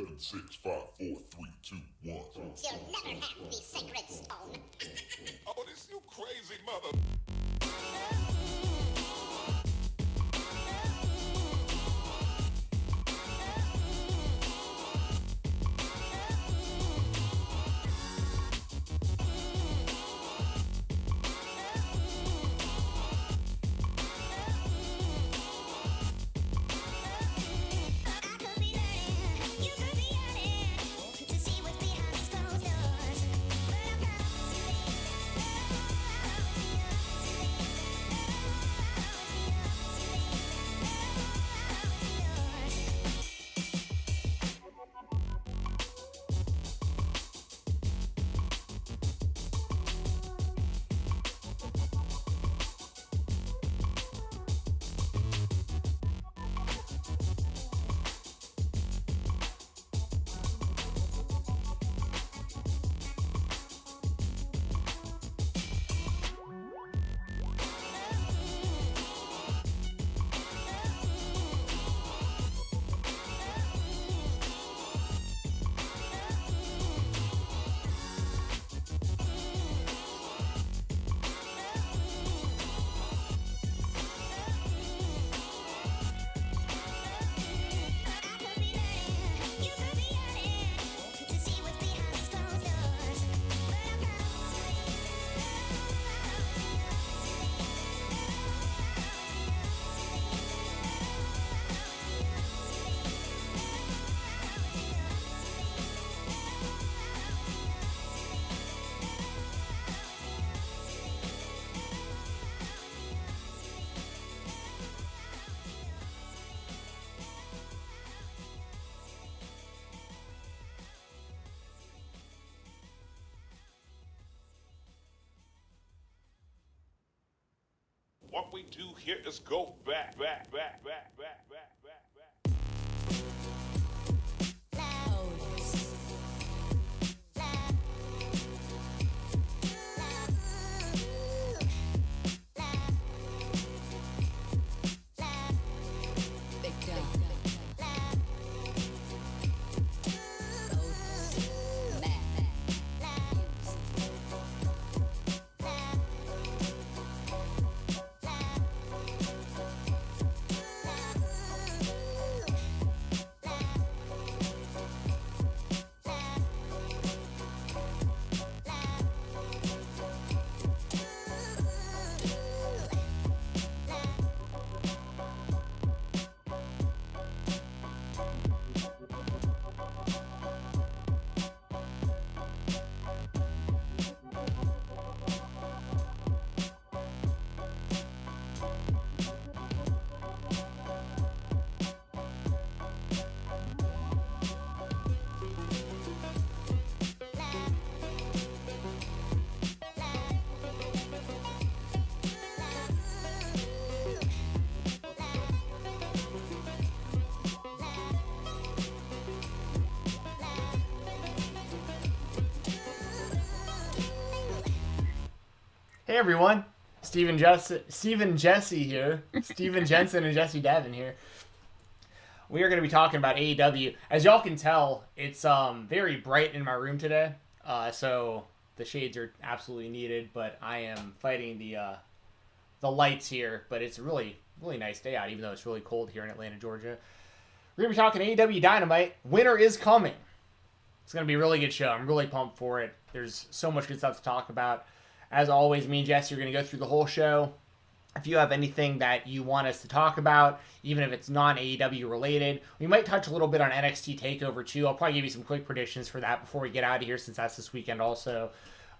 7, 6, 5, 4, 3, 2, 1. You'll never have the sacred stone. Oh, this you crazy mother... What we do here is go back. Hey everyone, Jensen and Jessi here. Jensen and Jessi Davin here. We are going to be talking about AEW. As y'all can tell, it's very bright in my room today, so the shades are absolutely needed. But I am fighting the lights here. But it's a really nice day out, even though it's really cold here in Atlanta, Georgia. We're going to be talking AEW Dynamite. Winter is coming. It's going to be a really good show. I'm really pumped for it. There's so much good stuff to talk about. As always, me and Jesse are going to go through the whole show. If you have anything that you want us to talk about, even if it's non-AEW related, we might touch a little bit on NXT TakeOver too. I'll probably give you some quick predictions for that before we get out of here, since that's this weekend also.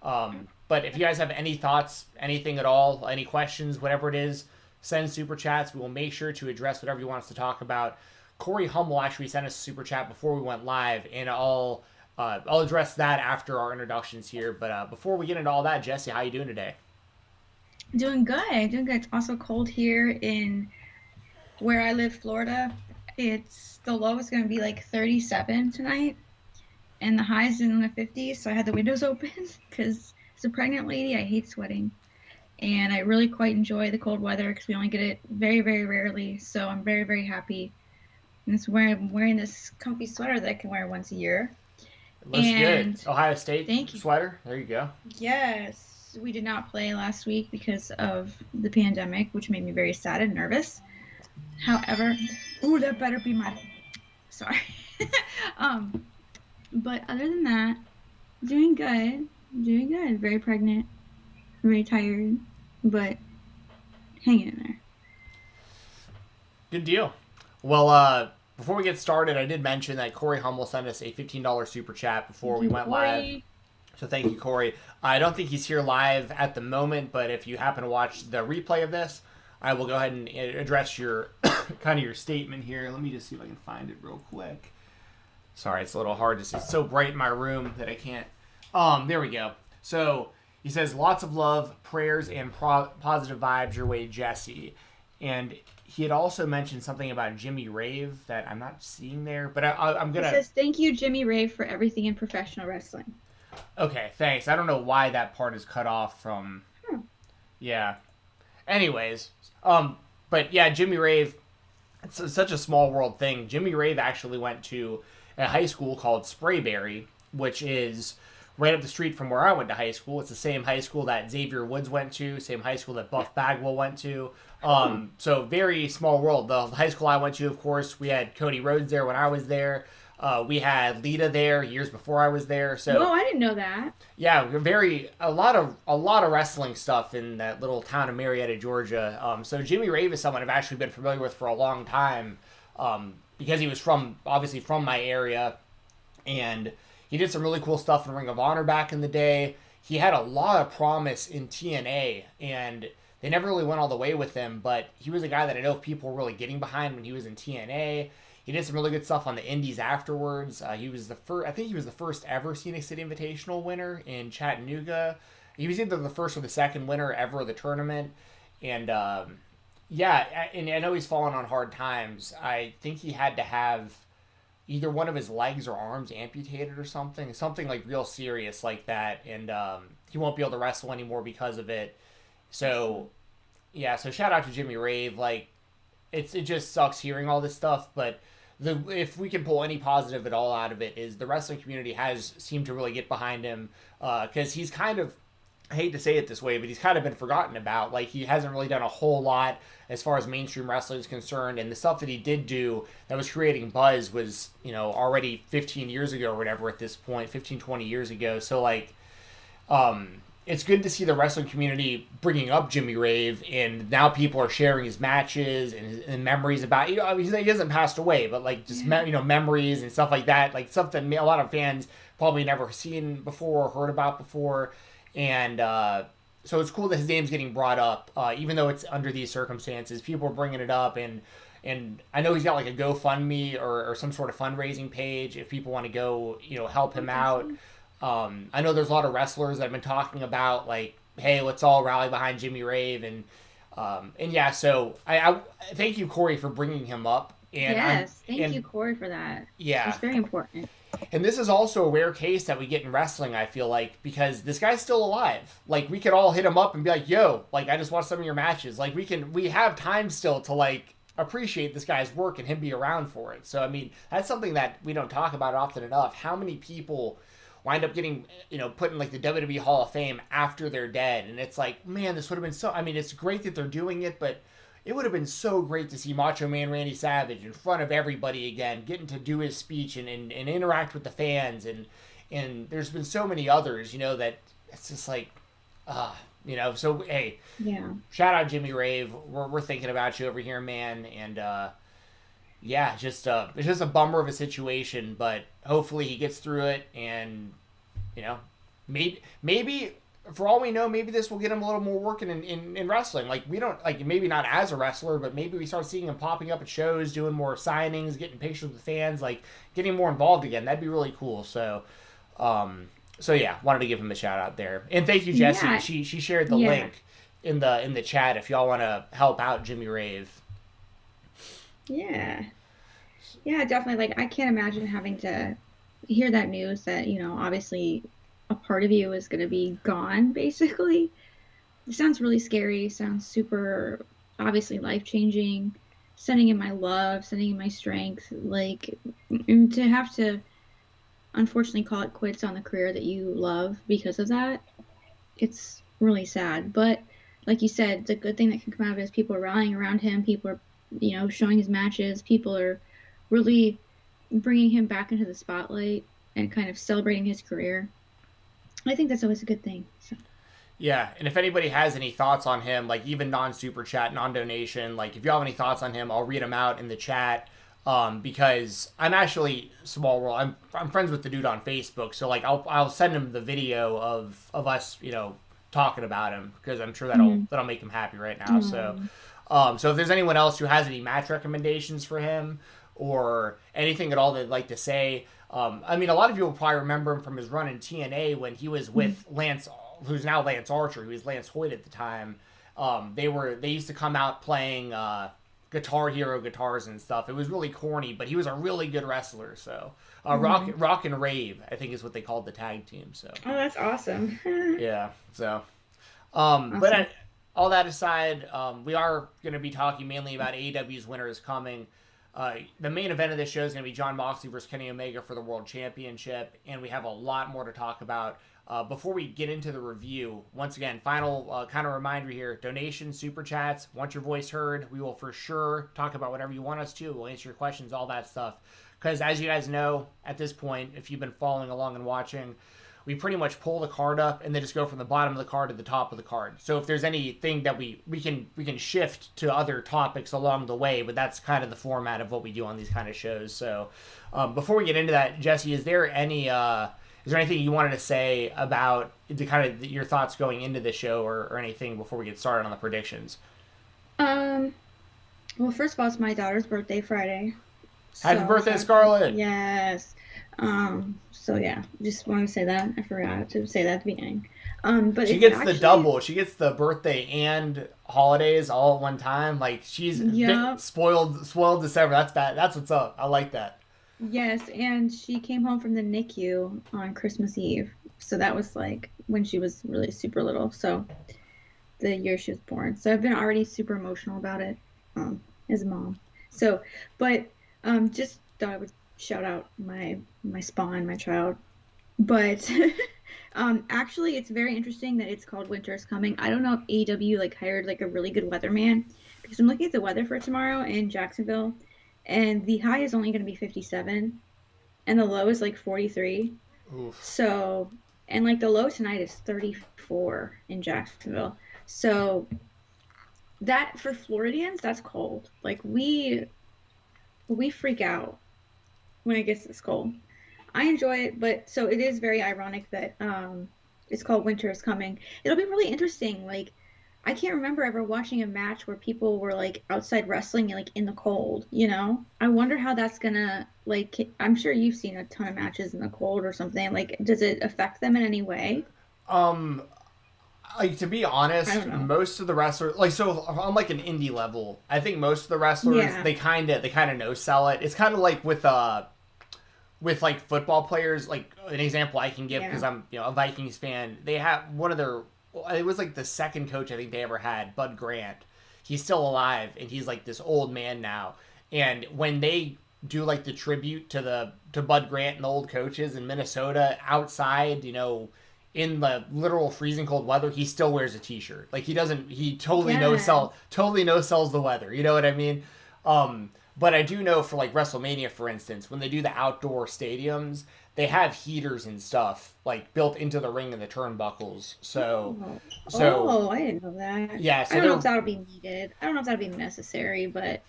But if you guys have any thoughts, anything at all, any questions, whatever it is, send super chats. We will make sure to address whatever you want us to talk about. Corey Hummel actually sent us a super chat before we went live, and I'll address that after our introductions here. But before we get into all that, Jesse, how you doing today? Doing good. It's also cold here in where I live, Florida. It's the low is going to be like 37 tonight, and the high is in the 50s. So I had the windows open because as a pregnant lady, I hate sweating, and I really quite enjoy the cold weather because we only get it very, very rarely. So I'm very, very happy And it's wearing this comfy sweater that I can wear once a year. It looks And good. Ohio State thank you. sweater. There you go. Yes, we did not play last week because of the pandemic, which made me very sad and nervous. However, ooh, that better be my. Sorry. But other than that, doing good. Doing good. Very pregnant. Very tired, but hanging in there. Good deal. Well, before we get started, I did mention that Corey Hummel sent us a $15 super chat before we went live. So thank you, Corey. I don't think he's here live at the moment, but if you happen to watch the replay of this, I will go ahead and address your kind of your statement here. Let me just see if I can find it real quick. Sorry, it's a little hard to see. It's so bright in my room that I can't. There we go. So he says, lots of love, prayers, and positive vibes your way, Jessi. And he had also mentioned something about Jimmy Rave that I'm not seeing there, but I'm going to... It says, thank you, Jimmy Rave, for everything in professional wrestling. Okay, thanks. I don't know why that part is cut off from... Yeah. Anyways, but yeah, Jimmy Rave, it's such a small world thing. Jimmy Rave actually went to a high school called Sprayberry, which is right up the street from where I went to high school. It's the same high school that Xavier Woods went to, same high school that Buff Bagwell went to. So very small world. The high school I went to, of course, we had Cody Rhodes there when I was there. We had Lita there years before I was there. So whoa, I didn't know that. Yeah, a lot of wrestling stuff in that little town of Marietta, Georgia. So Jimmy Rave is someone I've actually been familiar with for a long time, because he was obviously from my area, and he did some really cool stuff in Ring of Honor back in the day. He had a lot of promise in TNA, and they never really went all the way with him, but he was a guy that I know people were really getting behind when he was in TNA. He did some really good stuff on the indies afterwards. He was the first, I think he was the first ever Scenic City Invitational winner in Chattanooga. He was either the first or the second winner ever of the tournament. And yeah, and I know he's fallen on hard times. I think he had to have either one of his legs or arms amputated or something like real serious like that. And he won't be able to wrestle anymore because of it. So yeah, so shout out to Jimmy Rave. Like, it just sucks hearing all this stuff, but if we can pull any positive at all out of it, is the wrestling community has seemed to really get behind him, because he's kind of, I hate to say it this way, but he's kind of been forgotten about. Like, he hasn't really done a whole lot as far as mainstream wrestling is concerned, and the stuff that he did do that was creating buzz was, already 15 years ago or whatever at this point, 15, 20 years ago. So, like, it's good to see the wrestling community bringing up Jimmy Rave, and now people are sharing his matches and memories about, he hasn't passed away, but like just, memories and stuff like that, like something a lot of fans probably never seen before or heard about before. And so it's cool that his name's getting brought up, even though it's under these circumstances. People are bringing it up, and I know he's got like a GoFundMe or some sort of fundraising page if people want to go, help him out. I know there's a lot of wrestlers that have been talking about, like, hey, let's all rally behind Jimmy Rave, and yeah, so I thank you, Corey, for bringing him up. And thank you, Corey, for that. Yeah, it's very important. And this is also a rare case that we get in wrestling, I feel like, because this guy's still alive. Like, we could all hit him up and be like, yo, like, I just watched some of your matches. Like, we have time still to, like, appreciate this guy's work and him be around for it. So, I mean, that's something that we don't talk about often enough. How many people wind up getting, put in like the WWE Hall of Fame after they're dead? And it's like, man, this would have been so, I mean, it's great that they're doing it, but it would have been so great to see Macho Man Randy Savage in front of everybody again, getting to do his speech and interact with the fans. And there's been so many others, that it's just like, so hey, yeah, shout out Jimmy Rave. We're thinking about you over here, man. And, yeah, it's just a bummer of a situation, but hopefully he gets through it, and maybe for all we know, maybe this will get him a little more working in wrestling. Like, we don't, like, maybe not as a wrestler, but maybe we start seeing him popping up at shows, doing more signings, getting pictures with fans, like getting more involved again. That'd be really cool. So yeah, wanted to give him a shout out there, and thank you, Jessi. Yeah. She shared the link in the chat if y'all want to help out Jimmy Rave. Yeah, definitely. Like, I can't imagine having to hear that news that, obviously a part of you is going to be gone, basically. It sounds really scary. Sounds super, obviously, life-changing. sending him my love, sending him my strength. Like, and to have to unfortunately call it quits on the career that you love because of that, it's really sad. But like you said, the good thing that can come out of it is people are rallying around him. People are, showing his matches. People are really bringing him back into the spotlight and kind of celebrating his career. I think that's always a good thing. So. Yeah, and if anybody has any thoughts on him, like even non-super chat, non-donation, like if you have any thoughts on him, I'll read them out in the chat. Because I'm actually small world. I'm friends with the dude on Facebook, so like I'll send him the video of us, talking about him because I'm sure that'll make him happy right now. So if there's anyone else who has any match recommendations for him or anything at all they'd like to say, I mean, a lot of people probably remember him from his run in TNA when he was with Lance, who's now Lance Archer, who was Lance Hoyt at the time. They used to come out playing Guitar Hero guitars and stuff. It was really corny, but he was a really good wrestler. So Rock and Rave, I think, is what they called the tag team. So that's awesome. yeah. So awesome. But all that aside, we are going to be talking mainly about AEW's Winter is Coming. The main event of this show is going to be Jon Moxley versus Kenny Omega for the World Championship, and we have a lot more to talk about. Before we get into the review, once again, final kind of reminder here, donations, super chats, want your voice heard. We will for sure talk about whatever you want us to. We'll answer your questions, all that stuff. Because as you guys know, at this point, if you've been following along and watching, we pretty much pull the card up and then just go from the bottom of the card to the top of the card. So if there's anything that we can shift to other topics along the way, but that's kind of the format of what we do on these kind of shows. So before we get into that, Jessi, is there anything you wanted to say about the kind of your thoughts going into the show or anything before we get started on the predictions? Well, first of all, it's my daughter's birthday Friday. Happy birthday, Scarlett! Yes. So yeah, just wanted to say that. I forgot to say that at the beginning. But she gets the double. She gets the birthday and holidays all at one time. Like she's spoiled December. That's bad. That's what's up. I like that. Yes, and she came home from the NICU on Christmas Eve. So that was like when she was really super little. So the year she was born. So I've been already super emotional about it as a mom. So, but just thought I would shout out my spawn, my child. But actually, it's very interesting that it's called Winter is Coming. I don't know if AEW hired a really good weatherman, because I'm looking at the weather for tomorrow in Jacksonville. And the high is only going to be 57, and the low is 43. Oof. So, and the low tonight is 34 in Jacksonville. So, that for Floridians, that's cold. We freak out when it gets this cold. I enjoy it, but so it is very ironic that it's called Winter is Coming. It'll be really interesting. I can't remember ever watching a match where people were outside wrestling in the cold, I wonder how that's gonna I'm sure you've seen a ton of matches in the cold or something. Does it affect them in any way? To be honest, most of the wrestlers so on an indie level, I think most of the wrestlers they kind of no sell it. It's kind of with football players. An example I can give, because I'm a Vikings fan, they have one of their, it was the second coach I think they ever had, Bud Grant. He's still alive, and he's this old man now. And when they do the tribute to Bud Grant and the old coaches in Minnesota outside, in the literal freezing cold weather, he still wears a t-shirt. He totally no sells the weather. You know what I mean? But I do know for WrestleMania, for instance, when they do the outdoor stadiums, they have heaters and stuff built into the ring and the turnbuckles. So I didn't know that. Yeah, so I don't know if that'll be needed. I don't know if that'll be necessary, but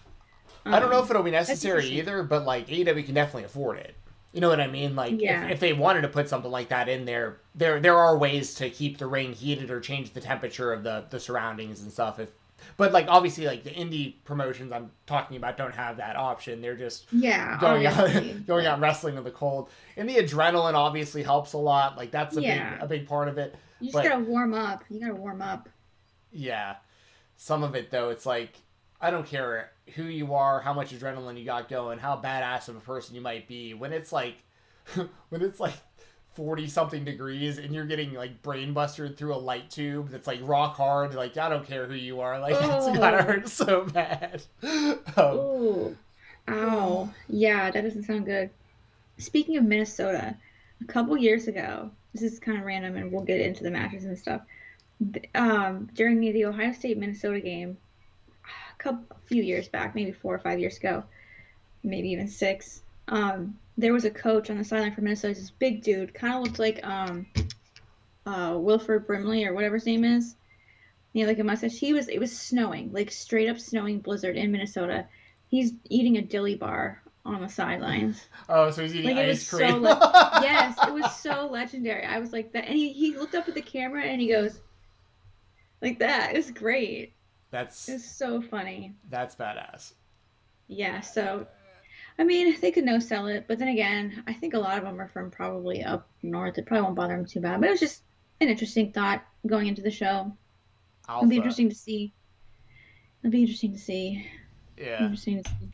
I don't know if it'll be necessary either. But AEW can definitely afford it. You know what I mean? If they wanted to put something like that in there, there are ways to keep the ring heated or change the temperature of the surroundings and stuff. But obviously the indie promotions I'm talking about don't have that option. They're just going out wrestling in the cold. And the adrenaline obviously helps a lot. That's a big part of it. You just gotta warm up. Yeah. Some of it though, it's I don't care who you are, how much adrenaline you got going, how badass of a person you might be. When it's when it's 40 something degrees and you're getting like brain busted through a light tube that's like rock hard. Like, I don't care who you are. Like, it's gotta hurt so bad. Oh, ow. Yeah, that doesn't sound good. Speaking of Minnesota, a couple years ago, this is kind of random and we'll get into the matches and stuff. During the Ohio State Minnesota game, a few years back, maybe 4 or 5 years ago, maybe even 6, there was a coach on the sideline for Minnesota. This big dude, kind of looked like Wilford Brimley or whatever his name is. He had like a mustache. It was snowing, like straight up snowing blizzard in Minnesota. He's eating a dilly bar on the sidelines. Oh, so he's eating like, ice cream. Yes, it was so legendary. I was like that, and he looked up at the camera and he goes like that. It was great. It's so funny. That's badass. Yeah, so I mean, they could no-sell it, but then again, I think a lot of them are from probably up north. It probably won't bother them too bad. But it was just an interesting thought going into the show. It'll be interesting to see. Yeah. Interesting to see.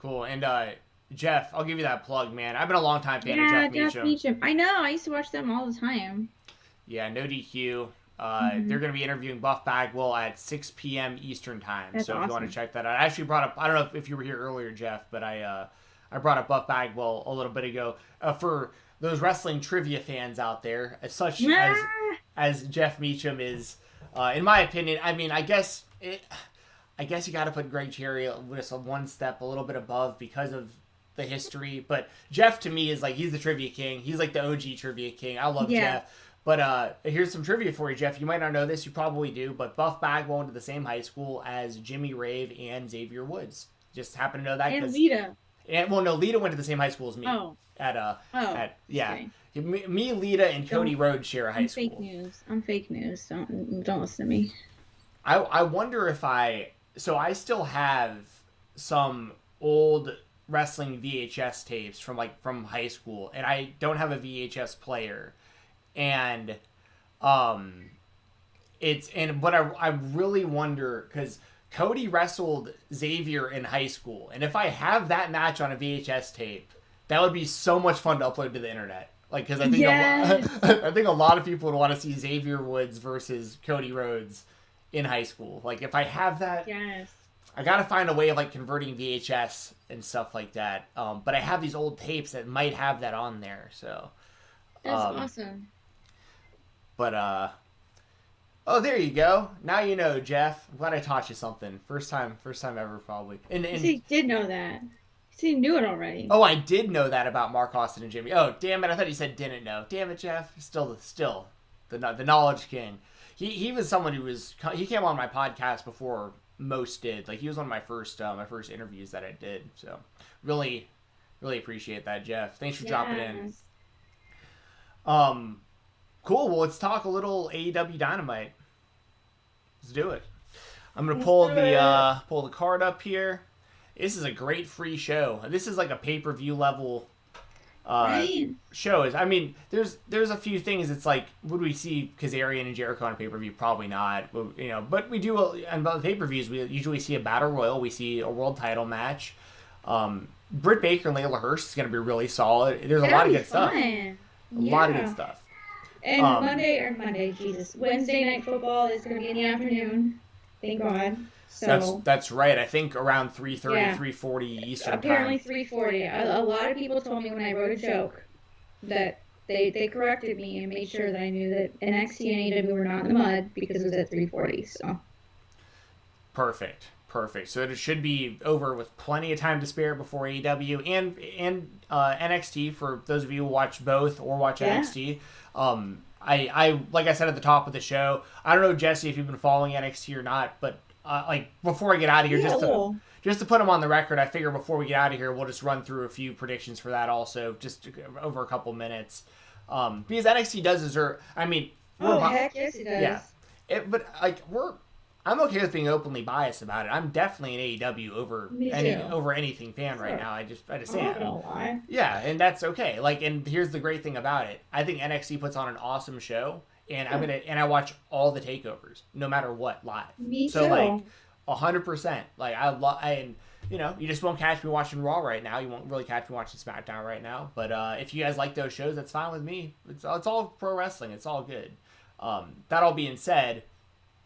Cool. And Jeff, I'll give you that plug, man. I've been a long time fan of Jeff Meacham. I know. I used to watch them all the time. Yeah, no DQ. They're going to be interviewing Buff Bagwell at 6 p.m. Eastern time. That's so if awesome. you want to check that out. I actually brought up, I don't know if you were here earlier, Jeff, but I brought up Buff Bagwell a little bit ago. For those wrestling trivia fans out there, as Jeff Meacham is, in my opinion, I mean, I guess you got to put Greg Cherry just one step a little bit above because of the history. But Jeff, to me, is like, he's the trivia king. He's like the OG trivia king. I love Jeff. But here's some trivia for you, Jeff. You might not know this. You probably do. But Buff Bagwell went to the same high school as Jimmy Rave and Xavier Woods. Just happen to know that. And Lita. Lita went to the same high school as me. Oh. Okay. Me, Lita, and Cody Rhodes share a high school. I'm fake news. Don't listen to me. I wonder if I still have some old wrestling VHS tapes from high school, and I don't have a VHS player. And I really wonder, because Cody wrestled Xavier in high school, and if I have that match on a VHS tape, that would be so much fun to upload to the internet. Like, because I think I think a lot of people would want to see Xavier Woods versus Cody Rhodes in high school. Like, if I have that, I gotta find a way of like converting VHS and stuff like that. But I have these old tapes that might have that on there, so that's awesome. But there you go. Now you know, Jeff. I'm glad I taught you something. First time ever, probably. And he did know that. He knew it already. Oh, I did know that about Mark Austin and Jimmy. Oh, damn it! I thought you said didn't know. Damn it, Jeff. Still the knowledge king. He was someone he came on my podcast before most did. Like, he was one of my first interviews that I did. So really, really appreciate that, Jeff. Thanks for dropping in. Cool. Well, let's talk a little AEW Dynamite. Let's do it. I'm gonna pull the card up here. This is a great free show. This is like a pay-per-view level show. I mean, there's a few things. It's like, would we see Kazarian and Jericho on a pay-per-view? Probably not. But we do on the pay-per-views. We usually see a battle royal. We see a world title match. Britt Baker and Layla Hirsch is gonna be really solid. There's a lot of good stuff. A lot of good stuff. And Wednesday Night Football is going to be in the afternoon. Thank God. So that's right. I think around 3:30, 3:40 Eastern apparently time. 3:40. A lot of people told me when I wrote a joke that they corrected me and made sure that I knew that NXT and AEW were not in the mud because it was at 3:40. So perfect. So it should be over with plenty of time to spare before AEW and NXT for those of you who watch both or watch NXT. I like I said at the top of the show, I don't know, Jesse, if you've been following NXT or not, but like before I get out of here, just to put them on the record, I figure before we get out of here, we'll just run through a few predictions for that also, just over a couple minutes, because NXT does deserve. I mean, heck yes, it does. Yeah, but like I'm okay with being openly biased about it. I'm definitely an AEW over anything fan right now. I just am. Yeah, and that's okay. Like, and here's the great thing about it. I think NXT puts on an awesome show, and I watch all the takeovers, no matter what, live. Me so too. Like 100%. Like you just won't catch me watching Raw right now. You won't really catch me watching SmackDown right now. But if you guys like those shows, that's fine with me. It's all pro wrestling. It's all good. That all being said,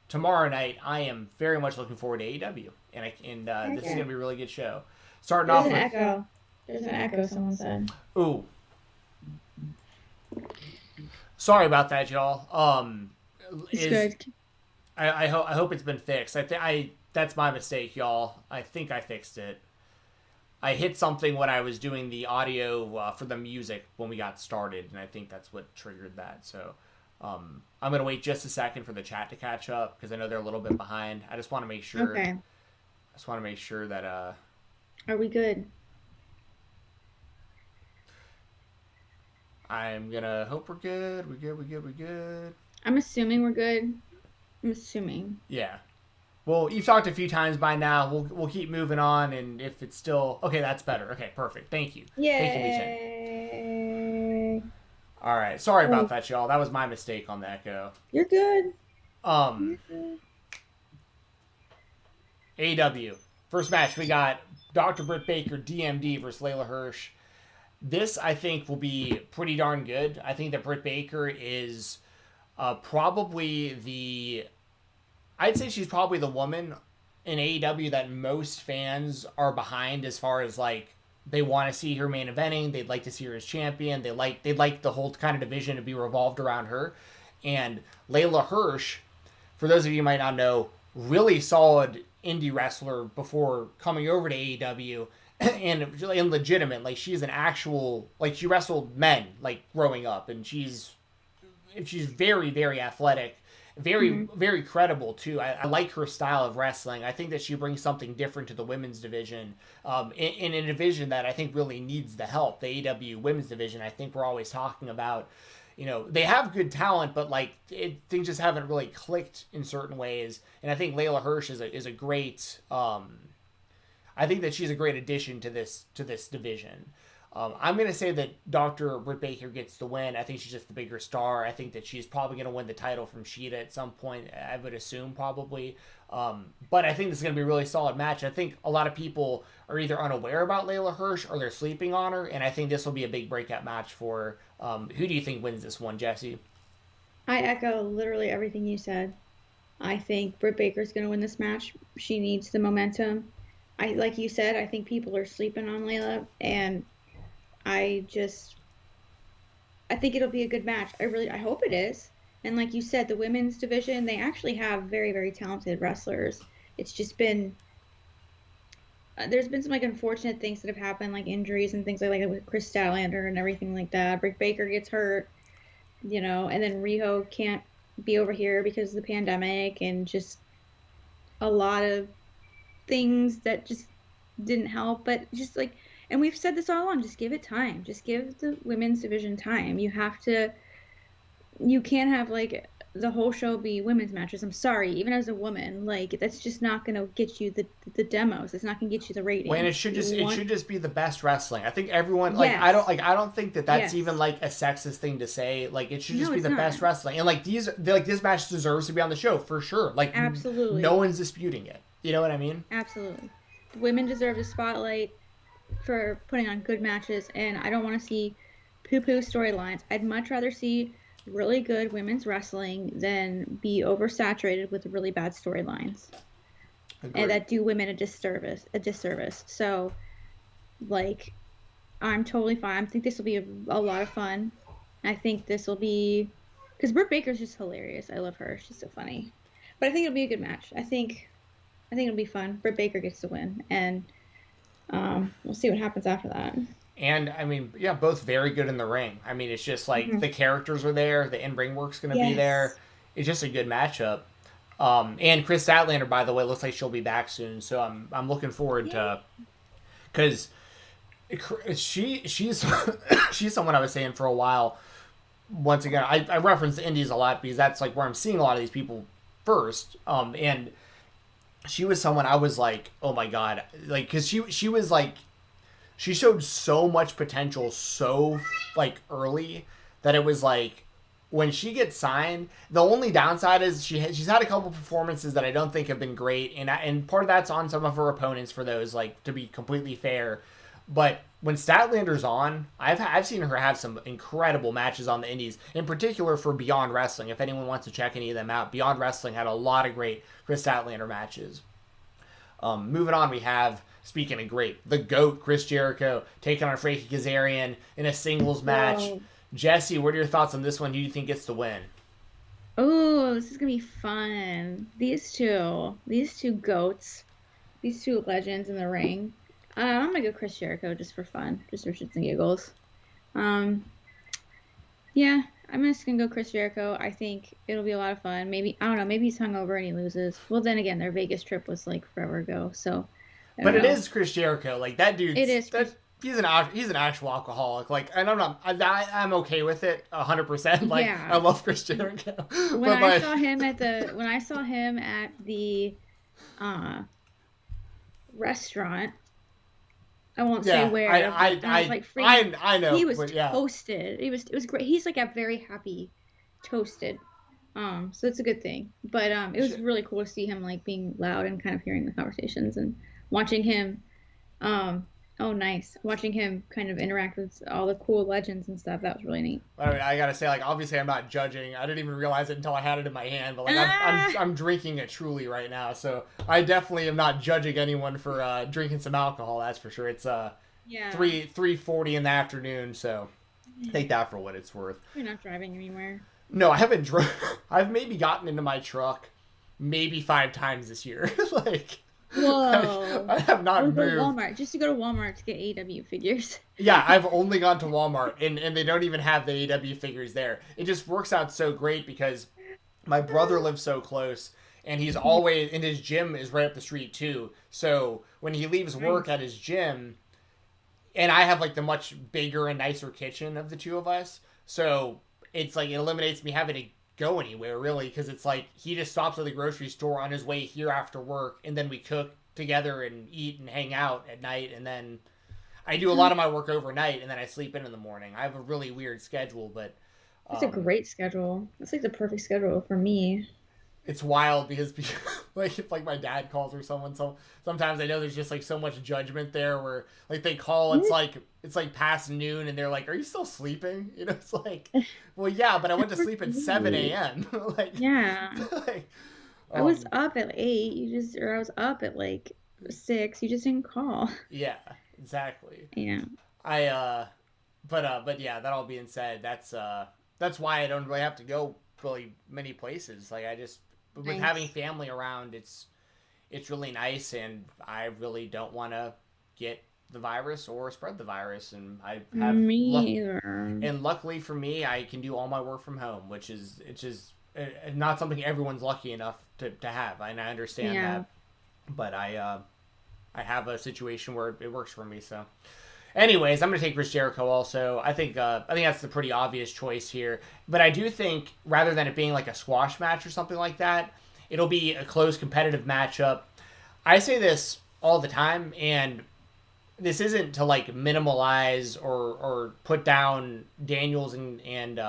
tomorrow night I am very much looking forward to AEW, and this is gonna be a really good show. Starting off with echo. There's an echo. Someone said. Ooh. Sorry about that, y'all. It's good. I hope it's been fixed. That's my mistake, y'all. I think I fixed it. I hit something when I was doing the audio for the music when we got started, and I think that's what triggered that. So I'm gonna wait just a second for the chat to catch up because I know they're a little bit behind. I just want to make sure. Okay. I just want to make sure that. Are we good? I'm gonna hope we're good. We're good. I'm assuming we're good. I'm assuming. Yeah. Well, you've talked a few times by now. We'll keep moving on, and if it's still okay, that's better. Okay, perfect. Thank you. Yay! All right. Sorry about that, y'all. That was my mistake on the echo. You're good. AEW first match. We got Dr. Britt Baker, DMD versus Layla Hirsch. This I think will be pretty darn good. I think that Britt Baker is probably I'd say she's probably the woman in AEW that most fans are behind as far as like they want to see her main eventing. They'd like to see her as champion. They'd like the whole kind of division to be revolved around her. And Layla Hirsch, for those of you who might not know, really solid indie wrestler before coming over to AEW. And legitimate, like she's an actual, like she wrestled men like growing up, and she's very, very athletic, very credible too. I like her style of wrestling. I think that she brings something different to the women's division, in a division that I think really needs the help. The AEW women's division. I think we're always talking about, they have good talent, but like things just haven't really clicked in certain ways. And I think Layla Hirsch is a great. I think that she's a great addition to this division. I'm going to say that Dr. Britt Baker gets the win. I think she's just the bigger star. I think that she's probably going to win the title from Sheeta at some point, I would assume probably. But I think this is going to be a really solid match. I think a lot of people are either unaware about Layla Hirsch or they're sleeping on her, and I think this will be a big breakout match for her. Who do you think wins this one, Jessi? I echo literally everything you said. I think Britt Baker's going to win this match. She needs the momentum. Like you said, I think people are sleeping on Layla, and I think it'll be a good match. I hope it is. And like you said, the women's division, they actually have very, very talented wrestlers. It's just been, there's been some like unfortunate things that have happened, like injuries and things like that with Chris Statlander and everything like that. Britt Baker gets hurt, and then Riho can't be over here because of the pandemic, and just a lot of things that just didn't help. But just like, and we've said this all along, just give it time. Just give the women's division time. You can't have like the whole show be women's matches. I'm sorry, even as a woman, like that's just not gonna get you the demos. It's not gonna get you the ratings. Well, and it should just be the best wrestling. I think everyone I don't think that's even like a sexist thing to say. Like it should just be the best wrestling. And like this match deserves to be on the show for sure. Like absolutely, no one's disputing it. You know what I mean? Absolutely. The women deserve the spotlight for putting on good matches, and I don't want to see poo-poo storylines. I'd much rather see really good women's wrestling than be oversaturated with really bad storylines. And that do women a disservice. So, like, I'm totally fine. I think this will be a lot of fun. I think this will be, because Britt Baker's just hilarious. I love her. She's so funny. But I think it'll be a good match. I think it'll be fun. Britt Baker gets to win, and we'll see what happens after that. And I mean, yeah, both very good in the ring. I mean, it's just like the characters are there, the in-ring work's going to be there. It's just a good matchup. And Chris Statlander, by the way, looks like she'll be back soon, so I'm looking forward to, because she's someone I was saying for a while. Once again, I reference the indies a lot because that's like where I'm seeing a lot of these people first. And she was someone I was like, oh my god, like, because she was like, she showed so much potential so like early that it was like, when she gets signed, the only downside is she's had a couple performances that I don't think have been great, and part of that's on some of her opponents for those, like, to be completely fair. But when Statlander's on, I've seen her have some incredible matches on the indies, in particular for Beyond Wrestling. If anyone wants to check any of them out, Beyond Wrestling had a lot of great Chris Statlander matches. Moving on, we have, speaking of great, the GOAT, Chris Jericho, taking on Frankie Kazarian in a singles match. Whoa. Jesse, what are your thoughts on this one? Who do you think gets the win? Oh, this is gonna be fun. These two goats, these two legends in the ring. I'm gonna go Chris Jericho just for fun, just for shits and giggles. Yeah, I'm just gonna go Chris Jericho. I think it'll be a lot of fun. Maybe, I don't know, maybe he's hungover and he loses. Well, then again, their Vegas trip was like forever ago, so. But it is Chris Jericho. Like, that dude. It is. He's an actual alcoholic. Like, and I'm okay with it 100%. Like, Yeah. I love Chris Jericho. When I saw him at the restaurant, I won't say where. I know. He was yeah. toasted. It was great. He's like a very happy, toasted. So it's a good thing. But it was really cool to see him like being loud and kind of hearing the conversations and watching him. Oh, nice. Watching him kind of interact with all the cool legends and stuff. That was really neat. I gotta say, like, obviously I'm not judging. I didn't even realize it until I had it in my hand. But like, I'm drinking it truly right now, so I definitely am not judging anyone for drinking some alcohol. That's for sure. It's 3:40 in the afternoon, so take that for what it's worth. You're not driving anywhere. No, I haven't I've maybe gotten into my truck maybe 5 times this year. Like. Whoa. I have not moved. Go to Walmart. Just to go to Walmart to get AEW figures. Yeah, I've only gone to Walmart, and they don't even have the AEW figures there. It just works out so great because my brother lives so close, and he's always, and his gym is right up the street too. So when he leaves work at his gym, and I have like the much bigger and nicer kitchen of the two of us, so it's like it eliminates me having to go anywhere really, because it's like he just stops at the grocery store on his way here after work, and then we cook together and eat and hang out at night, and then I do a lot of my work overnight, and then I sleep in the morning. I have a really weird schedule, but it's a great schedule. It's like the perfect schedule for me. It's wild because like if like my dad calls or someone, so sometimes I know there's just like so much judgment there where like they call, it's like past noon and they're like, "Are you still sleeping?" You know, it's like, well, yeah, but I went to sleep at 7 a.m. Like, yeah, like, I was up at 8. I was up at like 6. You just didn't call. Yeah, exactly. Yeah. But yeah, that all being said, that's why I don't really have to go really many places. Like with having family around, it's really nice, and I really don't want to get the virus or spread the virus, and I have either. And luckily for me, I can do all my work from home, which is not something everyone's lucky enough to have, and I understand that. But I have a situation where it works for me. So, anyways, I'm gonna take Chris Jericho. Also, I think that's the pretty obvious choice here. But I do think rather than it being like a squash match or something like that, it'll be a close competitive matchup. I say this all the time, and this isn't to like minimalize or put down Daniels and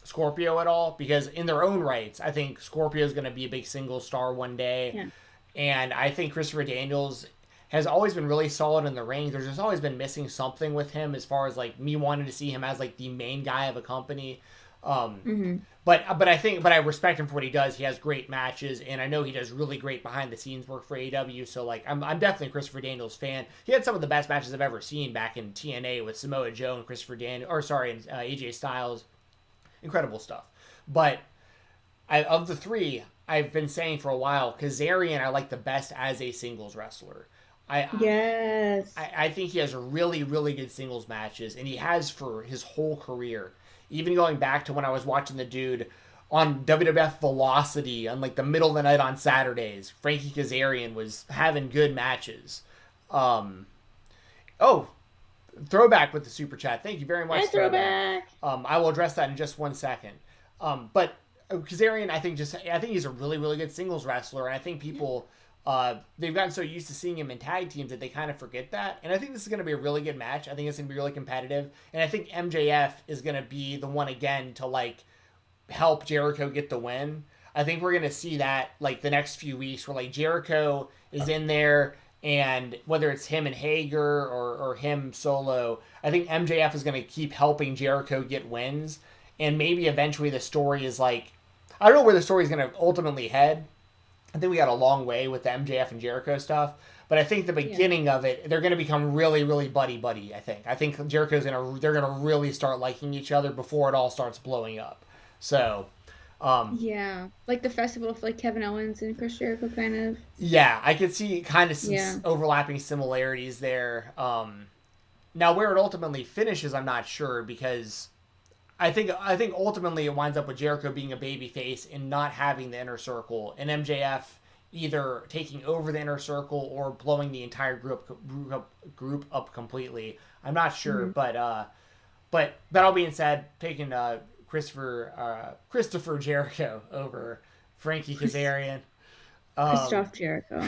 Scorpio at all, because in their own rights, I think Scorpio is going to be a big single star one day. Yeah. And I think Christopher Daniels has always been really solid in the ring. There's just always been missing something with him as far as like me wanting to see him as like the main guy of a company. But I respect him for what he does. He has great matches, and I know he does really great behind the scenes work for AEW. So like I'm definitely a Christopher Daniels fan. He had some of the best matches I've ever seen back in TNA with Samoa Joe and AJ Styles. Incredible stuff. But of the 3, I've been saying for a while, Kazarian I like the best as a singles wrestler. Yes. I think he has really, really good singles matches, and he has for his whole career. Even going back to when I was watching the dude on WWF Velocity on like the middle of the night on Saturdays, Frankie Kazarian was having good matches. Throwback with the super chat. Thank you very much. Throwback. I will address that in just one second. But Kazarian, I think he's a really, really good singles wrestler, and I think people they've gotten so used to seeing him in tag teams that they kind of forget that. And I think this is going to be a really good match. I think it's going to be really competitive, and I think MJF is going to be the one again to like help Jericho get the win. I think we're gonna see that like the next few weeks, where like Jericho is in there, and whether it's him and Hager or him solo, I think MJF is gonna keep helping Jericho get wins, and maybe eventually the story is like, I don't know where the story is gonna ultimately head. I think we got a long way with the MJF and Jericho stuff, but I think the beginning of it, they're gonna become really, really buddy. I think they're gonna really start liking each other before it all starts blowing up. So. Yeah, like the festival of like Kevin Owens and Chris Jericho, kind of. Yeah, I could see kind of some overlapping similarities there. Now where it ultimately finishes, I'm not sure, because I think ultimately it winds up with Jericho being a babyface and not having the inner circle, and MJF either taking over the inner circle or blowing the entire group up completely. I'm not sure, but that all being said, taking Christopher Jericho over Frankie Kazarian. Christoph Jericho.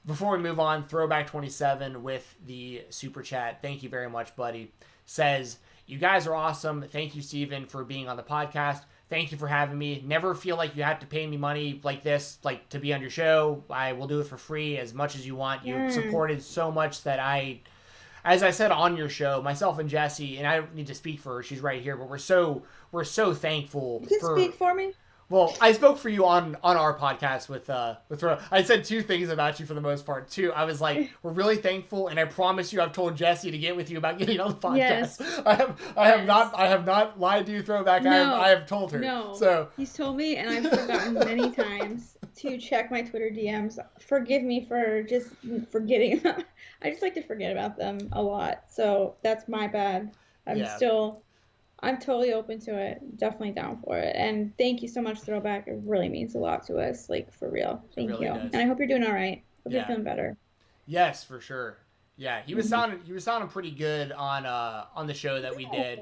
Before we move on, Throwback 27 with the super chat. Thank you very much, buddy. Says, you guys are awesome. Thank you, Steven, for being on the podcast. Thank you for having me. Never feel like you have to pay me money like this, like to be on your show. I will do it for free as much as you want. You've supported so much that as I said on your show, myself and Jessi, and I don't need to speak for her, she's right here, but we're so thankful. You can speak for me. Well, I spoke for you on our podcast with I said two things about you for the most part. Two, I was like, we're really thankful, and I promise you, I've told Jessi to get with you about getting on the podcast. Yes. I have not lied to you, Throwback. No. I have told her. No. So He's told me, and I've forgotten many times to check my Twitter DMs. Forgive me for just forgetting. I just like to forget about them a lot, so that's my bad. I'm totally open to it. Definitely down for it. And thank you so much, Throwback. It really means a lot to us, like for real. Thank you. Does. And I hope you're doing all right. Hope you're feeling better. Yes, for sure. Yeah, he was sounding pretty good on the show that we did.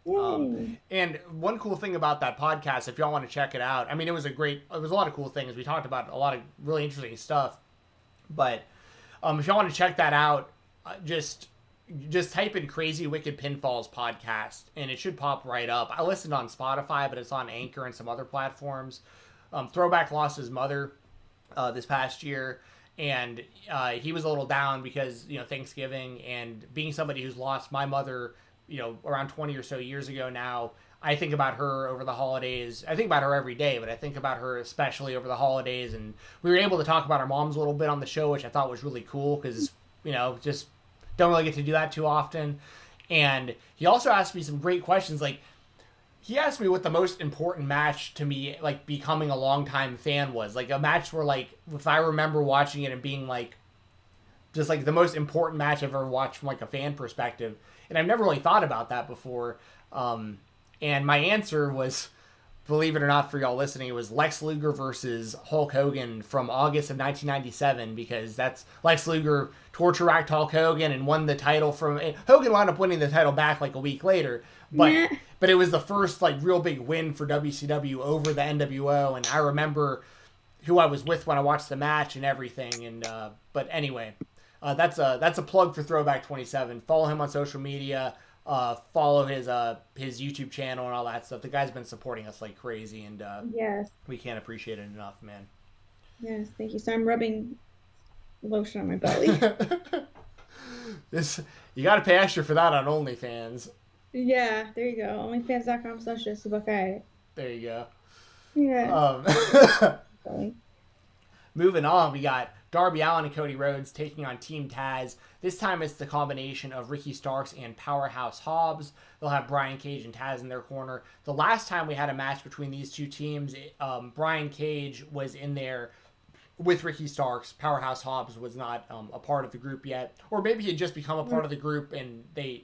And one cool thing about that podcast, if y'all want to check it out, I mean, it was a lot of cool things. We talked about a lot of really interesting stuff. But if y'all want to check that out, just type in Crazy Wicked Pinfalls podcast, and it should pop right up. I listened on Spotify, but it's on Anchor and some other platforms. Throwback lost his mother this past year, and he was a little down because, Thanksgiving, and being somebody who's lost my mother, around 20 or so years ago now, I think about her over the holidays. I think about her every day, but I think about her especially over the holidays, and we were able to talk about our moms a little bit on the show, which I thought was really cool because, just don't really get to do that too often. And he also asked me some great questions. Like, he asked me what the most important match to me, like, becoming a longtime fan was. Like, a match where, like, if I remember watching it and being, like, just, like, the most important match I've ever watched from, like, a fan perspective. And I've never really thought about that before. And my answer was, believe it or not, for y'all listening, it was Lex Luger versus Hulk Hogan from August of 1997, because that's Lex Luger torture racked Hulk Hogan and won the title from Hogan wound up winning the title back like a week later, but it was the first like real big win for WCW over the NWO, and I remember who I was with when I watched the match and everything. And but anyway, that's a plug for Throwback 27. Follow him on social media. Follow his YouTube channel and all that stuff. The guy's been supporting us like crazy, and yes, we can't appreciate it enough, man. Yes, thank you. So I'm rubbing lotion on my belly. You got to pay extra for that on OnlyFans. Yeah, there you go. OnlyFans.com/JessiBuckeye. There you go. Yeah. Moving on, we got Darby Allin and Cody Rhodes taking on Team Taz. This time it's the combination of Ricky Starks and Powerhouse Hobbs. They'll have Brian Cage and Taz in their corner. The last time we had a match between these two teams, Brian Cage was in there with Ricky Starks. Powerhouse Hobbs was not a part of the group yet. Or maybe he had just become a part of the group, and I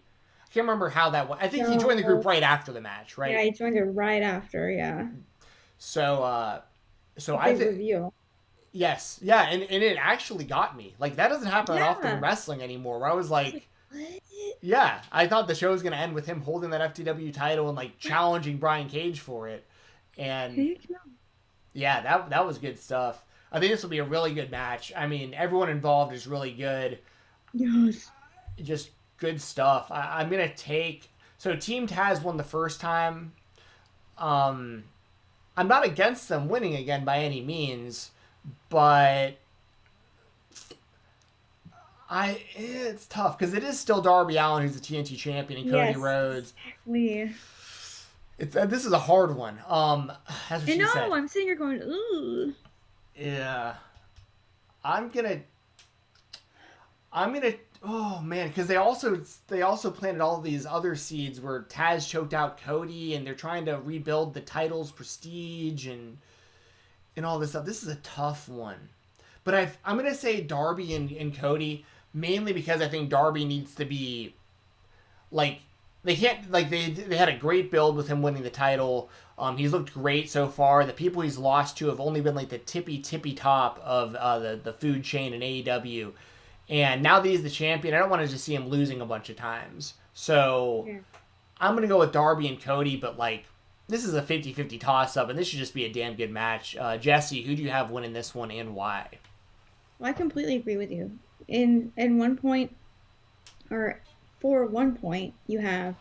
can't remember how that went. I think he joined the group right after the match, right? Yeah, he joined it right after, yeah. So I think... Yes, yeah, and it actually got me. Like, that doesn't happen often in wrestling anymore, where I was like, what? Yeah, I thought the show was going to end with him holding that FTW title and, like, challenging Brian Cage for it. And, yeah, that was good stuff. I think this will be a really good match. I mean, everyone involved is really good. Yes. Just good stuff. I'm going to take... So, Team Taz won the first time. I'm not against them winning again by any means, but it's tough because it is still Darby Allin who's the TNT champion and Cody Rhodes. Exactly. This is a hard one. That's what she said. I'm sitting here going, ooh. Yeah. I'm gonna. Oh man, because they also planted all of these other seeds where Taz choked out Cody, and they're trying to rebuild the title's prestige and all this stuff. This is a tough one, but I'm gonna say Darby and Cody mainly because I think Darby needs to be like they can't like they had a great build with him winning the title. He's looked great so far. The people he's lost to have only been like the tippy top of the food chain in AEW. And now that he's the champion, I don't want to just see him losing a bunch of times. So I'm going to go with Darby and Cody, but like this is a 50-50 toss-up, and this should just be a damn good match. Jesse, who do you have winning this one and why? Well, I completely agree with you. For 1 point, you have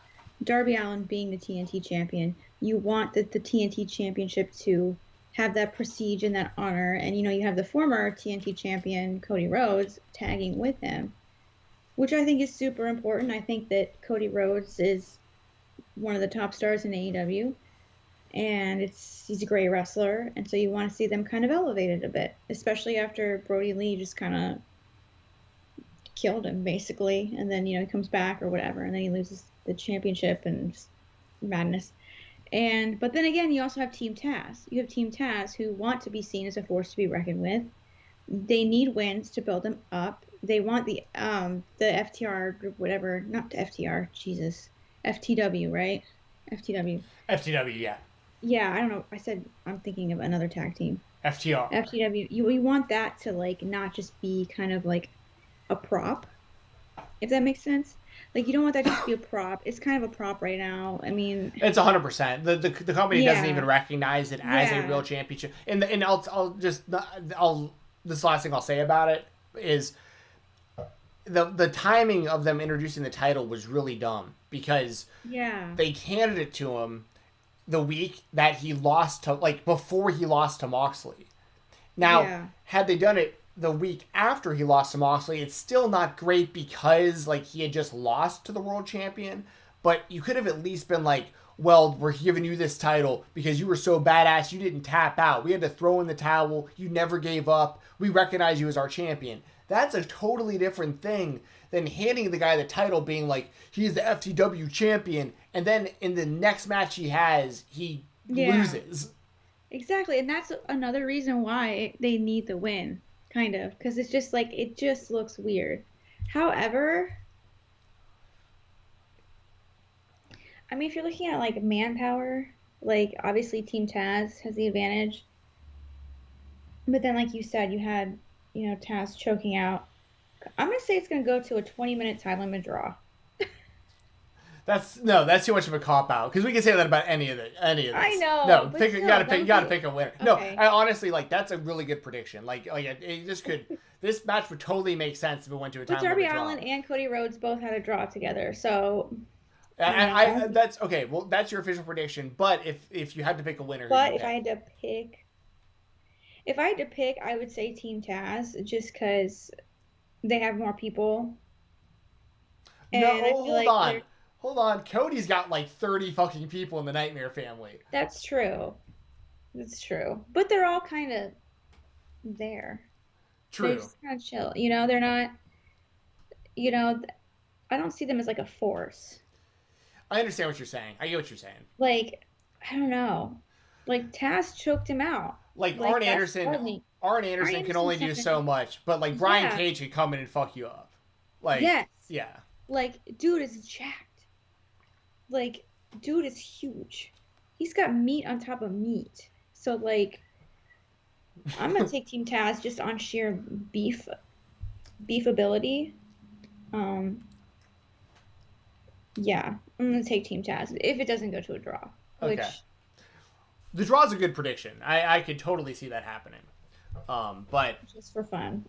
Darby Allin being the TNT champion. You want the TNT championship to have that prestige and that honor, and you have the former TNT champion Cody Rhodes tagging with him, which I think is super important. I think that Cody Rhodes is one of the top stars in AEW, and he's a great wrestler, and so you want to see them kind of elevated a bit, especially after Brody Lee just kind of killed him basically, and then he comes back or whatever, and then he loses the championship and just madness. But then again, you also have Team Taz. You have Team Taz who want to be seen as a force to be reckoned with. They need wins to build them up. They want the FTR group, whatever, not FTR, Jesus, FTW, right? FTW. FTW, yeah. Yeah, I don't know. I'm thinking of another tag team. FTR. FTW. You want that to like not just be kind of like a prop, if that makes sense. Like, you don't want that to just be a prop. It's kind of a prop right now. I mean, it's 100%. The company doesn't even recognize it as a real championship. And this last thing I'll say about it is the timing of them introducing the title was really dumb because they handed it to him the week that he lost to, like, before he lost to Moxley. Now, had they done it the week after he lost to Moxley, it's still not great because like he had just lost to the world champion, but you could have at least been like, well, we're giving you this title because you were so badass you didn't tap out. We had to throw in the towel. You never gave up. We recognize you as our champion. That's a totally different thing than handing the guy the title being like, he's the FTW champion, and then in the next match he has, he loses. Exactly, and that's another reason why they need the win. Kind of, because it's just like, it just looks weird. However, I mean, if you're looking at like manpower, like obviously Team Taz has the advantage. But then, like you said, you had, Taz choking out. I'm going to say it's going to go to a 20-minute time limit draw. That's too much of a cop out because we can say that about any of this. I know. No, you gotta pick a winner. Okay. No, I honestly that's a really good prediction. This match would totally make sense if it went to a time limit draw. But Darby Allin and Cody Rhodes both had a draw together, so. That's okay. Well, that's your official prediction. But if you had to pick a winner, if I had to pick, I would say Team Taz just because they have more people. And Hold on, Cody's got like 30 fucking people in the Nightmare family. That's true. But they're all kind of there. True. They're just kind of chill. They're not, I don't see them as like a force. I understand what you're saying. I get what you're saying. Like, I don't know. Like, Taz choked him out. Like Arn Anderson can only do so much, but like Brian Cage can come in and fuck you up. Like, yes. Yeah. Like, dude is jacked. Like, dude is huge. He's got meat on top of meat. So, like, I'm going to take Team Taz just on sheer beef ability. Yeah, I'm going to take Team Taz if it doesn't go to a draw. Okay. The draw's a good prediction. I could totally see that happening. But just for fun.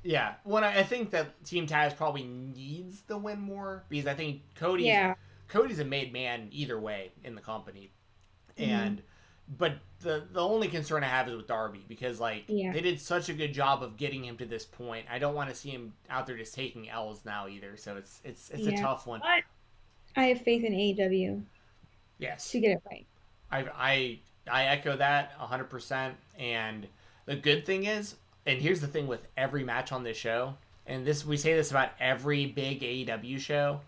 Yeah. I think that Team Taz probably needs the win more because I think Cody's a made man either way in the company. And but the only concern I have is with Darby, because like they did such a good job of getting him to this point. I don't want to see him out there just taking L's now either. So it's a tough one. But I have faith in AEW. Yes. To get it right. I echo that 100%. And the good thing is, and here's the thing with every match on this show, and we say this about every big AEW show,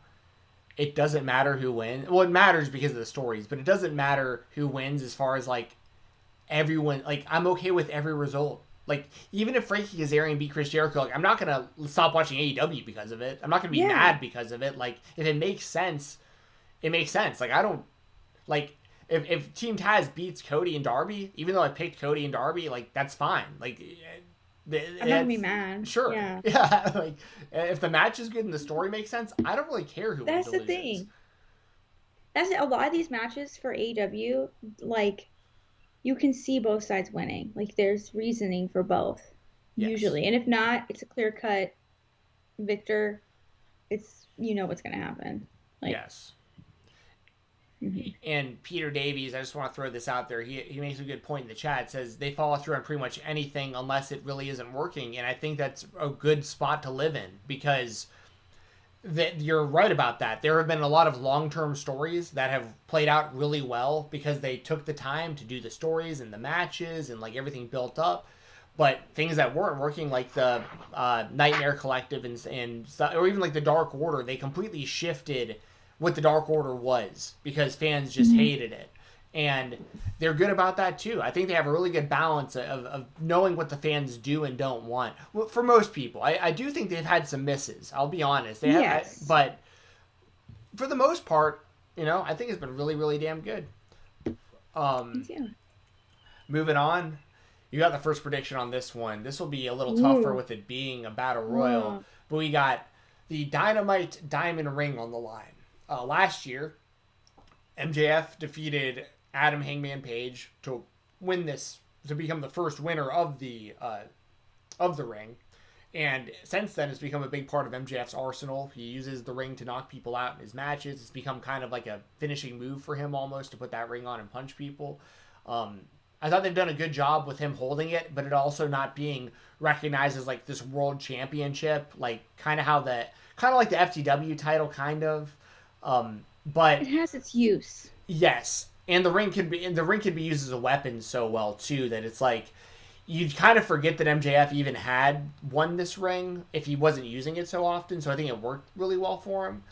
it doesn't matter who wins. Well, it matters because of the stories, but it doesn't matter who wins as far as like everyone. Like, I'm okay with every result. Like, even if Frankie Kazarian beat Chris Jericho, like, I'm not gonna stop watching AEW because of it. I'm not gonna be mad because of it. Like, if it makes sense, it makes sense. Like, I don't like if Team Taz beats Cody and Darby, even though I picked Cody and Darby, like, that's fine. Like, I'm not gonna be mad. Sure. Yeah. Like, if the match is good and the story makes sense, I don't really care who wins or loses. That's the thing. That's a lot of these matches for AEW, like, you can see both sides winning. Like, there's reasoning for both, usually. And if not, it's a clear-cut victor. It's, you know what's going to happen. Like, yes. And Peter Davies, I just want to throw this out there. He makes a good point in the chat. Says they follow through on pretty much anything unless it really isn't working. And I think that's a good spot to live in, because you're right about that. There have been a lot of long-term stories that have played out really well because they took the time to do the stories and the matches and like everything built up. But things that weren't working, like the Nightmare Collective and or even like the Dark Order, they completely shifted what the Dark Order was because fans just hated it. And they're good about that too. I think they have a really good balance of knowing what the fans do and don't want. Well, for most people, I do think they've had some misses. I'll be honest. They have, but for the most part, you know, I think it's been really, really damn good. Moving on, you got the first prediction on this one. This will be a little tougher with it being a battle royal, but we got the Dynamite Diamond Ring on the line. Last year, MJF defeated Adam Hangman Page to win this, to become the first winner of the ring. And since then, it's become a big part of MJF's arsenal. He uses the ring to knock people out in his matches. It's become kind of like a finishing move for him almost, to put that ring on and punch people. I thought they've done a good job with him holding it, but it also not being recognized as like this world championship, like kind of like the FTW title, kind of. But it has its use. Yes, and the ring can be used as a weapon so well too that it's like you'd kind of forget that MJF even had won this ring if he wasn't using it so often. So I think it worked really well for him.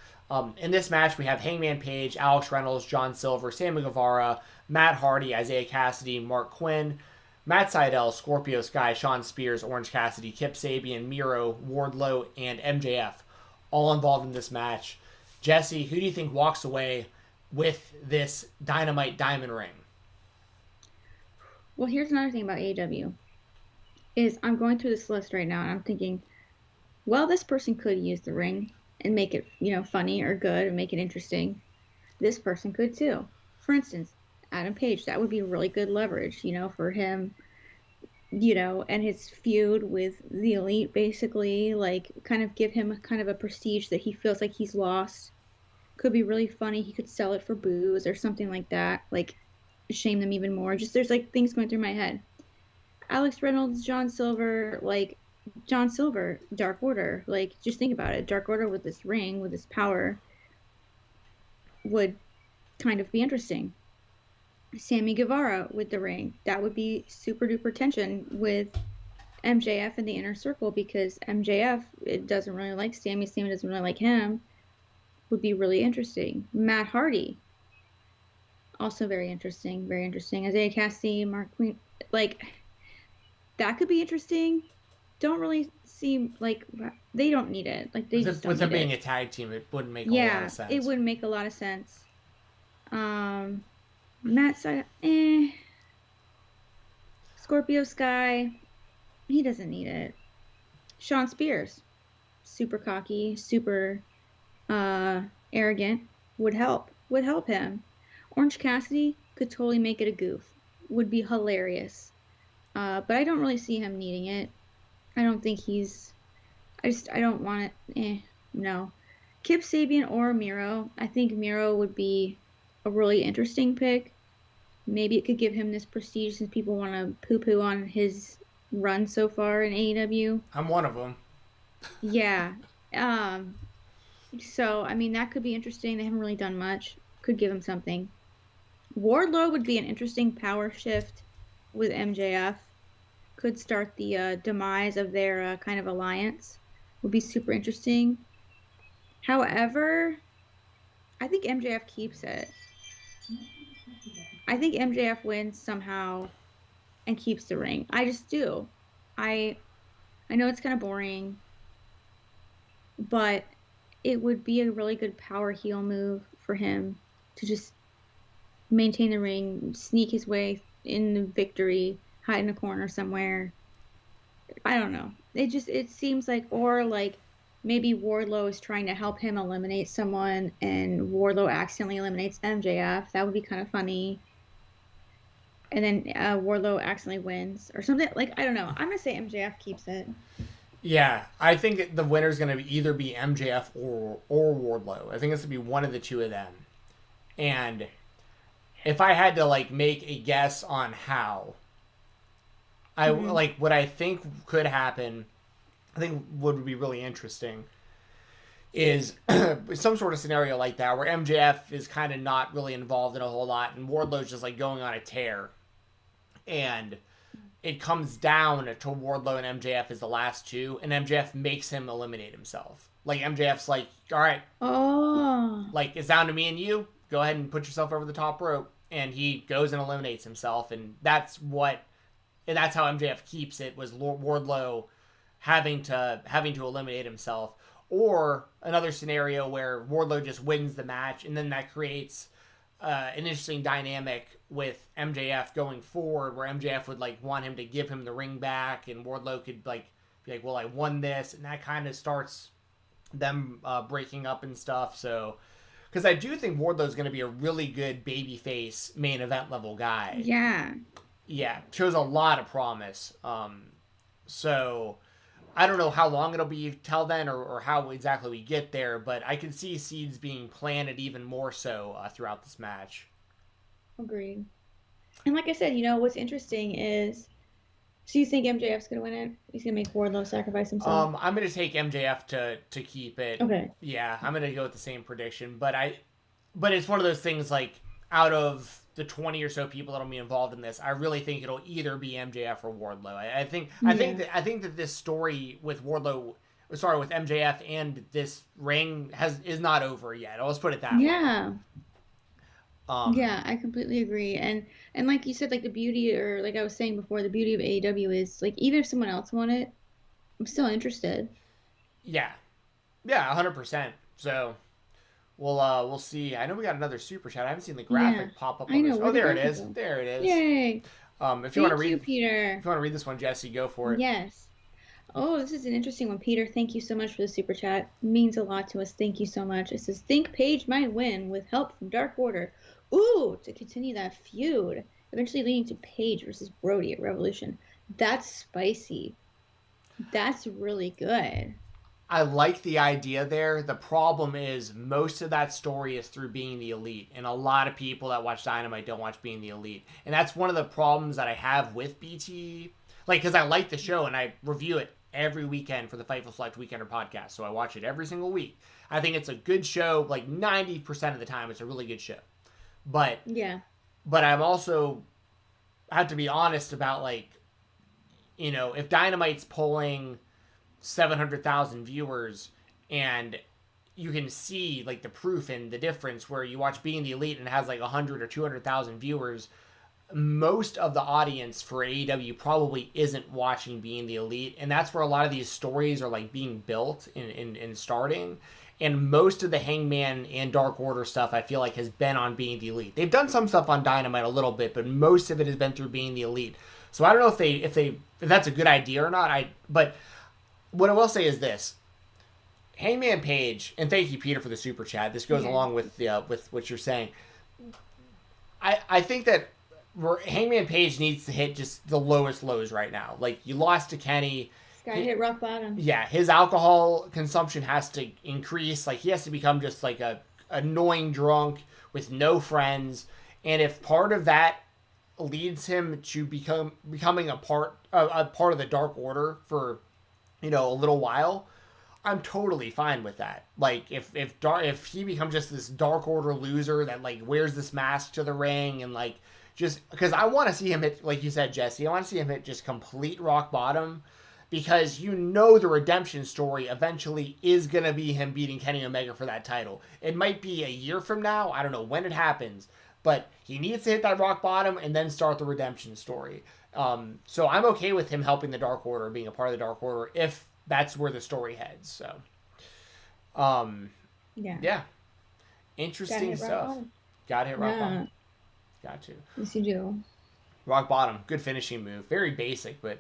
In this match, we have Hangman Page, Alex Reynolds, John Silver, Sammy Guevara, Matt Hardy, Isaiah Cassidy, Mark Quinn, Matt Sydal, Scorpio Sky, Sean Spears, Orange Cassidy, Kip Sabian, Miro, Wardlow, and MJF, all involved in this match. Jesse, who do you think walks away with this Dynamite Diamond Ring? Well, here's another thing about AEW. Is I'm going through this list right now and I'm thinking, well, this person could use the ring and make it, you know, funny or good and make it interesting. This person could too. For instance, Adam Page, that would be really good leverage, you know, for him, you know, and his feud with the Elite, basically, like, kind of give him kind of a prestige that he feels like he's lost. Could be really funny. He could sell it for booze or something like that, like shame them even more. Just there's like things going through my head. Alex Reynolds, John Silver, Dark Order, like, just think about it. Dark Order with this ring, with this power, would kind of be interesting. Sammy Guevara with the ring, that would be super duper tension with MJF in the inner circle, because MJF doesn't really like Sammy doesn't really like him. Would be really interesting. Matt Hardy, also very interesting, very interesting. Isaiah Cassidy, Mark Queen, like, that could be interesting. Don't really seem like they don't need it. Like, they just don't with them need being it. a tag team, it wouldn't make a lot of sense. It wouldn't make a lot of sense. Matt Side, Scorpio Sky, he doesn't need it. Sean Spears, super cocky, super arrogant, would help him. Orange Cassidy could totally make it a goof, would be hilarious. But I don't really see him needing it. I don't think I don't want it. No. Kip Sabian or Miro. I think Miro would be a really interesting pick. maybe it could give him this prestige since people want to poo-poo on his run so far in AEW. I'm one of them. Yeah. So, I mean, that could be interesting. They haven't really done much. Could give him something. Wardlow would be an interesting power shift with MJF. Could start the demise of their kind of alliance. Would be super interesting. However, I think MJF keeps it. I think MJF wins somehow and keeps the ring. I just do. I know it's kind of boring, but it would be a really good power heel move for him to just maintain the ring, sneak his way in the victory, hide in a corner somewhere. I don't know. It seems like, or like maybe Wardlow is trying to help him eliminate someone and Wardlow accidentally eliminates MJF. That would be kind of funny. And then Wardlow accidentally wins or something. Like, I don't know. I'm going to say MJF keeps it. Yeah, I think the winner's going to either be MJF or Wardlow. I think it's going to be one of the two of them. And if I had to, like, make a guess on how, like, what I think could happen, I think what would be really interesting is some sort of scenario like that where MJF is kind of not really involved in a whole lot and Wardlow's just, like, going on a tear. And it comes down to Wardlow and MJF as the last two, and MJF makes him eliminate himself. Like, MJF's like, all right, like, it's down to me and you. Go ahead and put yourself over the top rope. And he goes and eliminates himself, and that's how MJF keeps it, was Wardlow having to eliminate himself. Or another scenario where Wardlow just wins the match, and then that creates an interesting dynamic with MJF going forward, where MJF would, like, want him to give him the ring back, and Wardlow could, like, be like, well, I won this, and that kind of starts them breaking up and stuff. So, because I do think Wardlow's going to be a really good babyface main event level guy. Yeah, shows a lot of promise. So I don't know how long it'll be till then, or how exactly we get there, but I can see seeds being planted even more so throughout this match. Agreed. And like I said, you know, what's interesting is, so you think MJF's going to win it? He's going to make Wardlow sacrifice himself? I'm going to take MJF to keep it. Okay. Yeah, I'm going to go with the same prediction, but it's one of those things, like, out of the 20 or so people that'll be involved in this, I really think it'll either be MJF or Wardlow. I think that this story with MJF and this ring is not over yet. Let's put it that way. Yeah. Yeah, I completely agree. And like you said, like, the beauty, or like I was saying before, the beauty of AEW is, like, even if someone else won it, I'm still interested. Yeah, 100%. So we'll see. I know we got another super chat. I haven't seen the graphic pop up on this. Oh, there it is. There it is. Yay! If you want to read, Peter. If you want to read this one, Jesse, go for it. Yes. Oh, this is an interesting one, Peter. Thank you so much for the super chat. It means a lot to us. Thank you so much. It says, think Paige might win with help from Dark Order. Ooh, to continue that feud, eventually leading to Paige versus Brody at Revolution. That's spicy. That's really good. I like the idea there. The problem is most of that story is through Being the Elite, and a lot of people that watch Dynamite don't watch Being the Elite. And that's one of the problems that I have with BT. Like, because I like the show, and I review it every weekend for the Fightful Select Weekender podcast, so I watch it every single week. I think it's a good show. Like, 90% of the time, it's a really good show. But I'm also have to be honest about, like, you know, if Dynamite's polling 700,000 viewers and you can see, like, the proof and the difference where you watch Being the Elite and it has like 100 or 200,000 viewers, most of the audience for AEW probably isn't watching Being the Elite, and that's where a lot of these stories are, like, being built in starting. And most of the Hangman and Dark Order stuff, I feel like, has been on Being the Elite. They've done some stuff on Dynamite a little bit, but most of it has been through Being the Elite. So I don't know if that's a good idea or not. But what I will say is this: Hangman Page, and thank you, Peter, for the super chat. This goes along with what you're saying. I think that Hangman Page needs to hit just the lowest lows right now. Like, you lost to Kenny. Gotta hit rock bottom. Yeah, his alcohol consumption has to increase. Like, he has to become just like a annoying drunk with no friends. And if part of that leads him to becoming a part of the Dark Order for, a little while, I'm totally fine with that. Like, if he becomes just this Dark Order loser that, like, wears this mask to the ring and, like, just... Because I want to see him hit, like you said, Jesse, I want to see him hit just complete rock bottom, because the redemption story eventually is going to be him beating Kenny Omega for that title. It might be a year from now. I don't know when it happens. But he needs to hit that rock bottom and then start the redemption story. So I'm okay with him helping the Dark Order, being a part of the Dark Order, if that's where the story heads. So, yeah. Interesting stuff. Gotta hit rock bottom. Got to. Yes, you do. Rock bottom. Good finishing move. Very basic, but...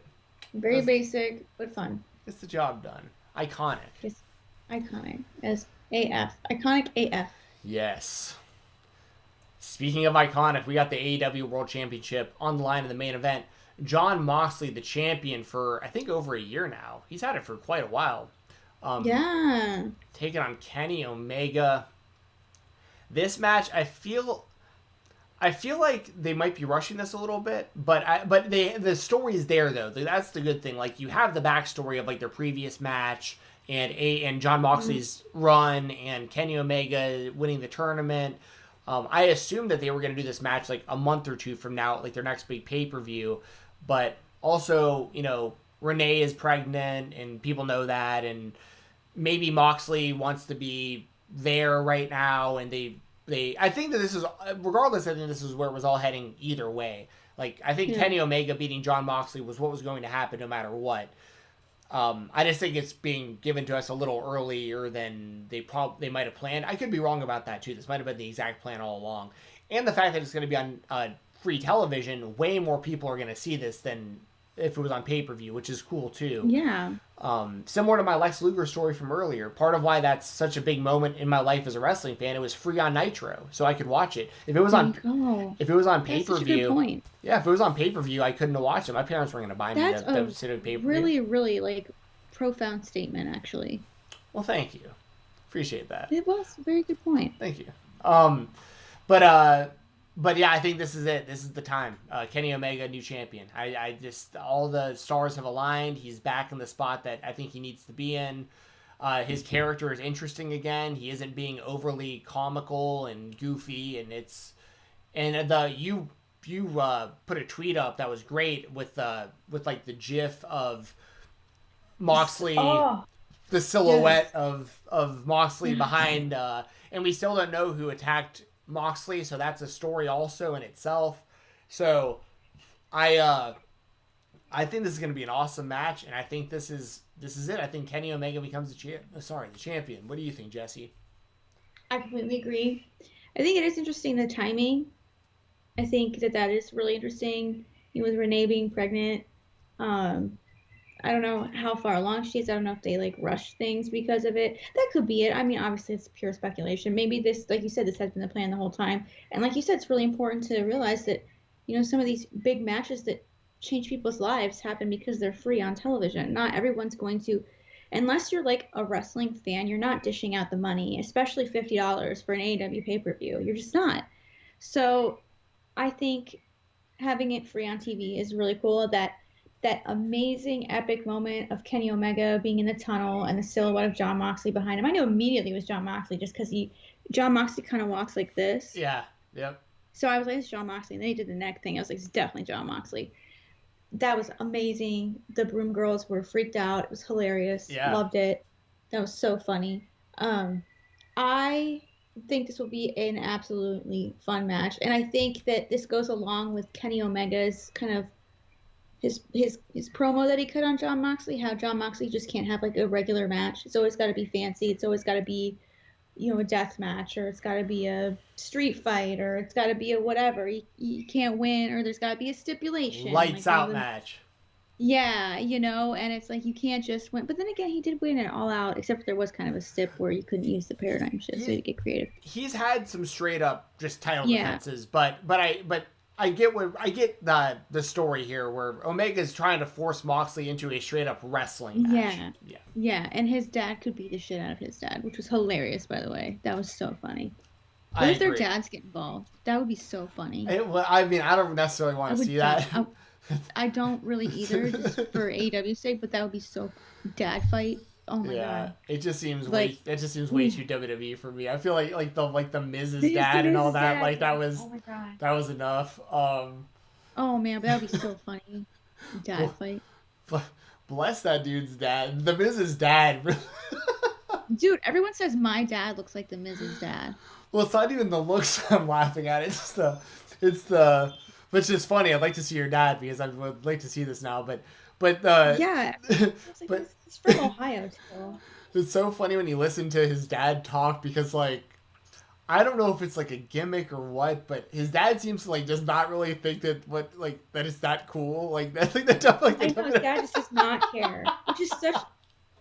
Very basic, but fun. Gets the job done. Iconic. It's iconic. As AF. Iconic AF. Yes. Speaking of iconic, we got the AEW World Championship on the line in the main event. Jon Moxley, the champion for, I think, over a year now. He's had it for quite a while. Yeah. Taking on Kenny Omega. This match, I feel like they might be rushing this a little bit, but the story is there, though. That's the good thing. Like, you have the backstory of, like, their previous match and Jon Moxley's run and Kenny Omega winning the tournament. I assumed that they were going to do this match like a month or two from now, like their next big pay-per-view. But also, Renee is pregnant and people know that. And maybe Moxley wants to be there right now. And I think that this is, regardless, I think this is where it was all heading either way. Like, I think Kenny Omega beating Jon Moxley was what was going to happen no matter what. I just think it's being given to us a little earlier than they might have planned. I could be wrong about that too. This might have been the exact plan all along. And the fact that it's going to be on free television, way more people are going to see this than if it was on pay-per-view, which is cool too. Yeah. Similar to my Lex Luger story from earlier, part of why that's such a big moment in my life as a wrestling fan, it was free on Nitro, so I could watch it. If it was on pay-per-view, That's such a good point. Yeah, if it was on pay-per-view, I couldn't have watched it. My parents weren't going to buy me the pay-per-view. Really, really, like, profound statement, actually. Well, thank you. Appreciate that. It was a very good point. Thank you. But yeah, I think this is it. This is the time. Kenny Omega, new champion. I just, all the stars have aligned. He's back in the spot that I think he needs to be in. His character is interesting again. He isn't being overly comical and goofy, and you put a tweet up that was great with like the GIF of Moxley, the silhouette of Moxley behind, and we still don't know who attacked Moxley, so that's a story also in itself. So I think this is going to be an awesome match, and I think this is it. I think Kenny Omega becomes the champion. What do you think, Jesse? I completely agree. I think it is interesting, the timing. I think that is really interesting. With Renee being pregnant, I don't know how far along she is. I don't know if they like rush things because of it. That could be it. I mean, obviously it's pure speculation. Maybe this, like you said, this has been the plan the whole time. And like you said, it's really important to realize that, some of these big matches that change people's lives happen because they're free on television. Not everyone's going to, unless you're like a wrestling fan, you're not dishing out the money, especially $50 for an AEW pay-per-view. You're just not. So I think having it free on TV is really cool. That amazing epic moment of Kenny Omega being in the tunnel and the silhouette of Jon Moxley behind him. I knew immediately it was Jon Moxley just because Jon Moxley kind of walks like this. Yeah. Yep. So I was like, it's Jon Moxley. And then he did the neck thing. I was like, it's definitely Jon Moxley. That was amazing. The Broom Girls were freaked out. It was hilarious. Yeah. Loved it. That was so funny. I think this will be an absolutely fun match. And I think that this goes along with Kenny Omega's kind of his promo that he cut on Jon Moxley, how Jon Moxley just can't have like a regular match. It's always got to be fancy. It's always got to be, a death match, or it's got to be a street fight, or it's got to be a whatever. You can't win, or there's got to be a stipulation. Lights out match. Yeah, and it's like you can't just win. But then again, he did win it all out, except there was kind of a stip where you couldn't use the paradigm shift, so you get creative. He's had some straight up just title defenses, but I get the story here where Omega's trying to force Moxley into a straight up wrestling match. Yeah, and his dad could beat the shit out of his dad, which was hilarious, by the way. That was so funny. I What if their agree. dads get involved? That would be so funny. Well, I mean, I don't necessarily want I to would see die. that. I don't really either, just for AEW's sake, but that would be so dad fight. Oh my Yeah, god. it just seems Like, way too WWE for me. I feel like the Miz's This dad and all is that, dad. like that Oh my god. was enough. Oh man, but that would be so funny. Dad fight. Bless that dude's dad. The Miz's dad. Dude, everyone says my dad looks like the Miz's dad. Well, it's not even the looks I'm laughing at. It's the, which is funny. I'd like to see your dad because I would like to see this now. But Yeah. It's like, but it's from Ohio too. it's so funny when you listen to his dad talk because like, I don't know if it's like a gimmick or what, but his dad seems to like just not really think that that is that cool. Like I think that I know his dad just does not care.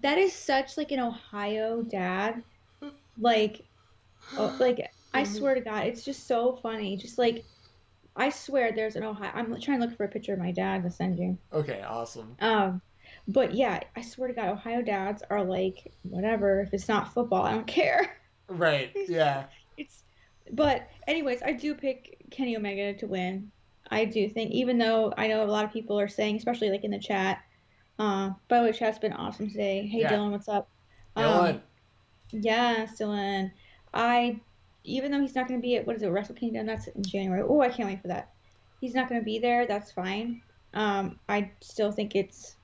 That is such like an Ohio dad. Like, I swear to God, it's just so funny. Just like, I swear there's an Ohio. I'm trying to look for a picture of my dad to send you. Okay, awesome. But yeah, I swear to God, Ohio dads are like, whatever. If it's not football, I don't care. Right. Yeah. But anyways, I do pick Kenny Omega to win. I do think, even though I know a lot of people are saying, especially like in the chat. By the way, chat's been awesome today. Hey Yeah. Dylan, what's up? Dylan. Yes, Dylan. Even though he's not going to be at, what is it, Wrestle Kingdom? That's in January. Oh, I can't wait for that. He's not going to be there. That's fine. I still think it's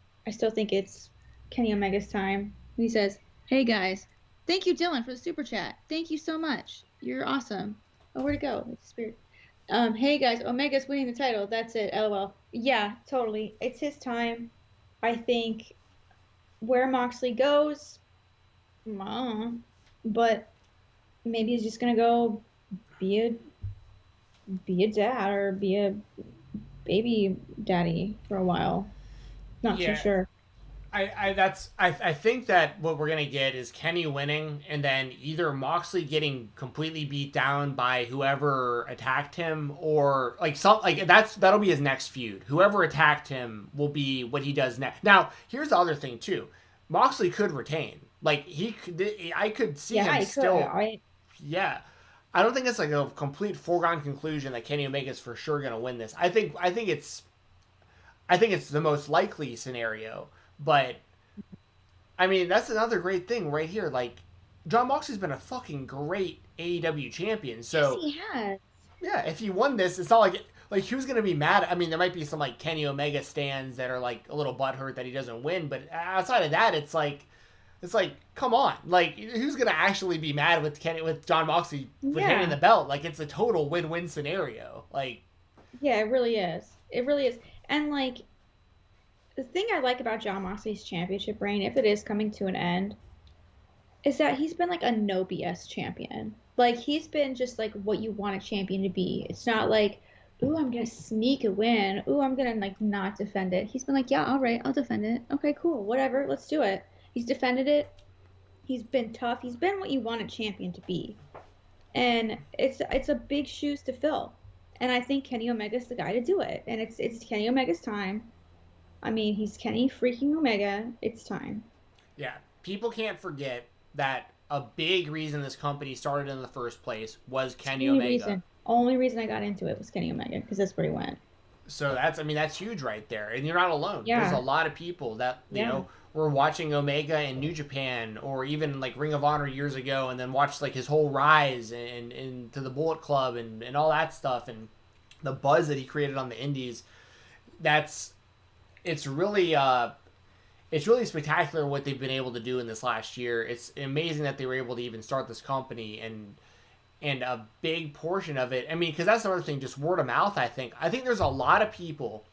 Kenny Omega's time. He says, "Hey guys, thank you, Dylan, for the super chat. Thank you so much. You're awesome." Oh, where'd it go? It's spirit. Hey guys, Omega's winning the title. That's it. LOL. Yeah, totally. It's his time. I think where Moxley goes, but maybe he's just gonna go be a dad or be a baby daddy for a while. Not Yeah. too sure. I think that what we're gonna get is Kenny winning, and then either Moxley getting completely beat down by whoever attacked him, or that'll be his next feud. Whoever attacked him will be what he does next. Now, here's the other thing too: Moxley could retain. Like I could see him still. Yeah, I don't think it's like a complete foregone conclusion that Kenny Omega's for sure gonna win this. I think it's the most likely scenario. But, I mean, that's another great thing right here. Like, Jon Moxley's been a fucking great AEW champion. So, Yes, he has. yeah, if he won this, it's not like who's going to be mad? I mean, there might be some, like, Kenny Omega stands that are, like, a little butthurt that he doesn't win. But outside of that, it's like, come on. Like, who's going to actually be mad with Jon Moxley retaining the belt? Like, it's a total win-win scenario. Like, Yeah, it really is. It really is. And, like, the thing I like about Jon Moxley's championship reign, if it is coming to an end, is that he's been like a no BS champion. Like, he's been just like what you want a champion to be. It's not like, ooh, I'm gonna sneak a win. Ooh, I'm gonna like not defend it. He's been like, yeah, all right, I'll defend it. Okay, cool, whatever, let's do it. He's defended it. He's been tough. He's been what you want a champion to be. And it's a big shoes to fill. And I think Kenny Omega's the guy to do it. And it's Kenny Omega's time. I mean, he's Kenny freaking Omega. It's time. yeah, people can't forget that a big reason this company started in the first place was Kenny Omega. Only reason I got into it was Kenny Omega, because that's where he went. So that's huge right there. And you're not alone. Yeah. There's a lot of people that, you know, were watching Omega in New Japan or even like Ring of Honor years ago and then watched like his whole rise and to the Bullet Club and all that stuff and the buzz that he created on the indies. It's really spectacular what they've been able to do in this last year. It's amazing that they were able to even start this company and a big portion of it. I mean, because that's another thing, just word of mouth. I think there's a lot of people,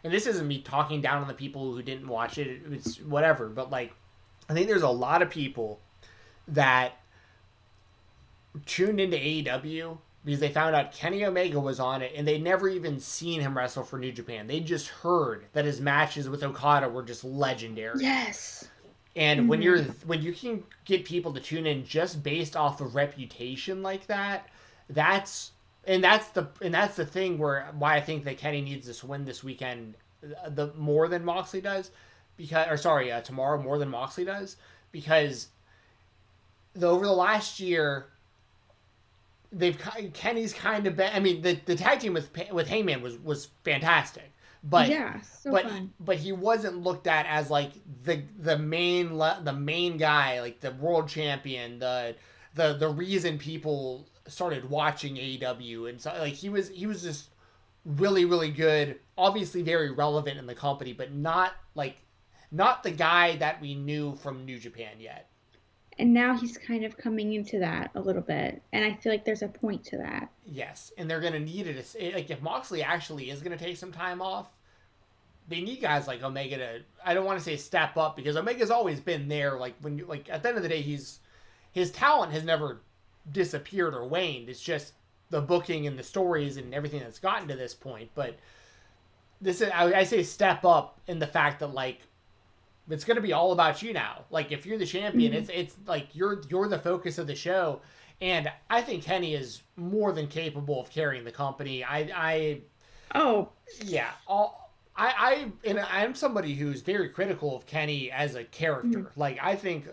and this isn't me talking down on the people who didn't watch it. It's whatever, but like, I think there's a lot of people that tuned into AEW because they found out Kenny Omega was on it, and they'd never even seen him wrestle for New Japan. They just heard that his matches with Okada were just legendary. Yes. And when you can get people to tune in just based off of reputation like that, that's the thing why I think that Kenny needs this win this weekend, the more than Moxley does, tomorrow more than Moxley does, because over the last year, Kenny's kind of been. I mean, the tag team with Heyman was fantastic, but Yeah, so fun. but he wasn't looked at as like the main guy, like the world champion, the reason people started watching AEW, and so like he was just really, really good, obviously very relevant in the company, but not the guy that we knew from New Japan yet. And now he's kind of coming into that a little bit, and I feel like there's a point to that. Yes, and they're gonna need it. Like if Moxley actually is gonna take some time off, they need guys like Omega to. I don't want to say step up because Omega's always been there. Like when you at the end of the day, his talent has never disappeared or waned. It's just the booking and the stories and everything that's gotten to this point. But this is I say step up in the fact that like it's going to be all about you now. Like if you're the champion, it's like you're the focus of the show, and I think Kenny is more than capable of carrying the company. I'm somebody who's very critical of Kenny as a character. Like I think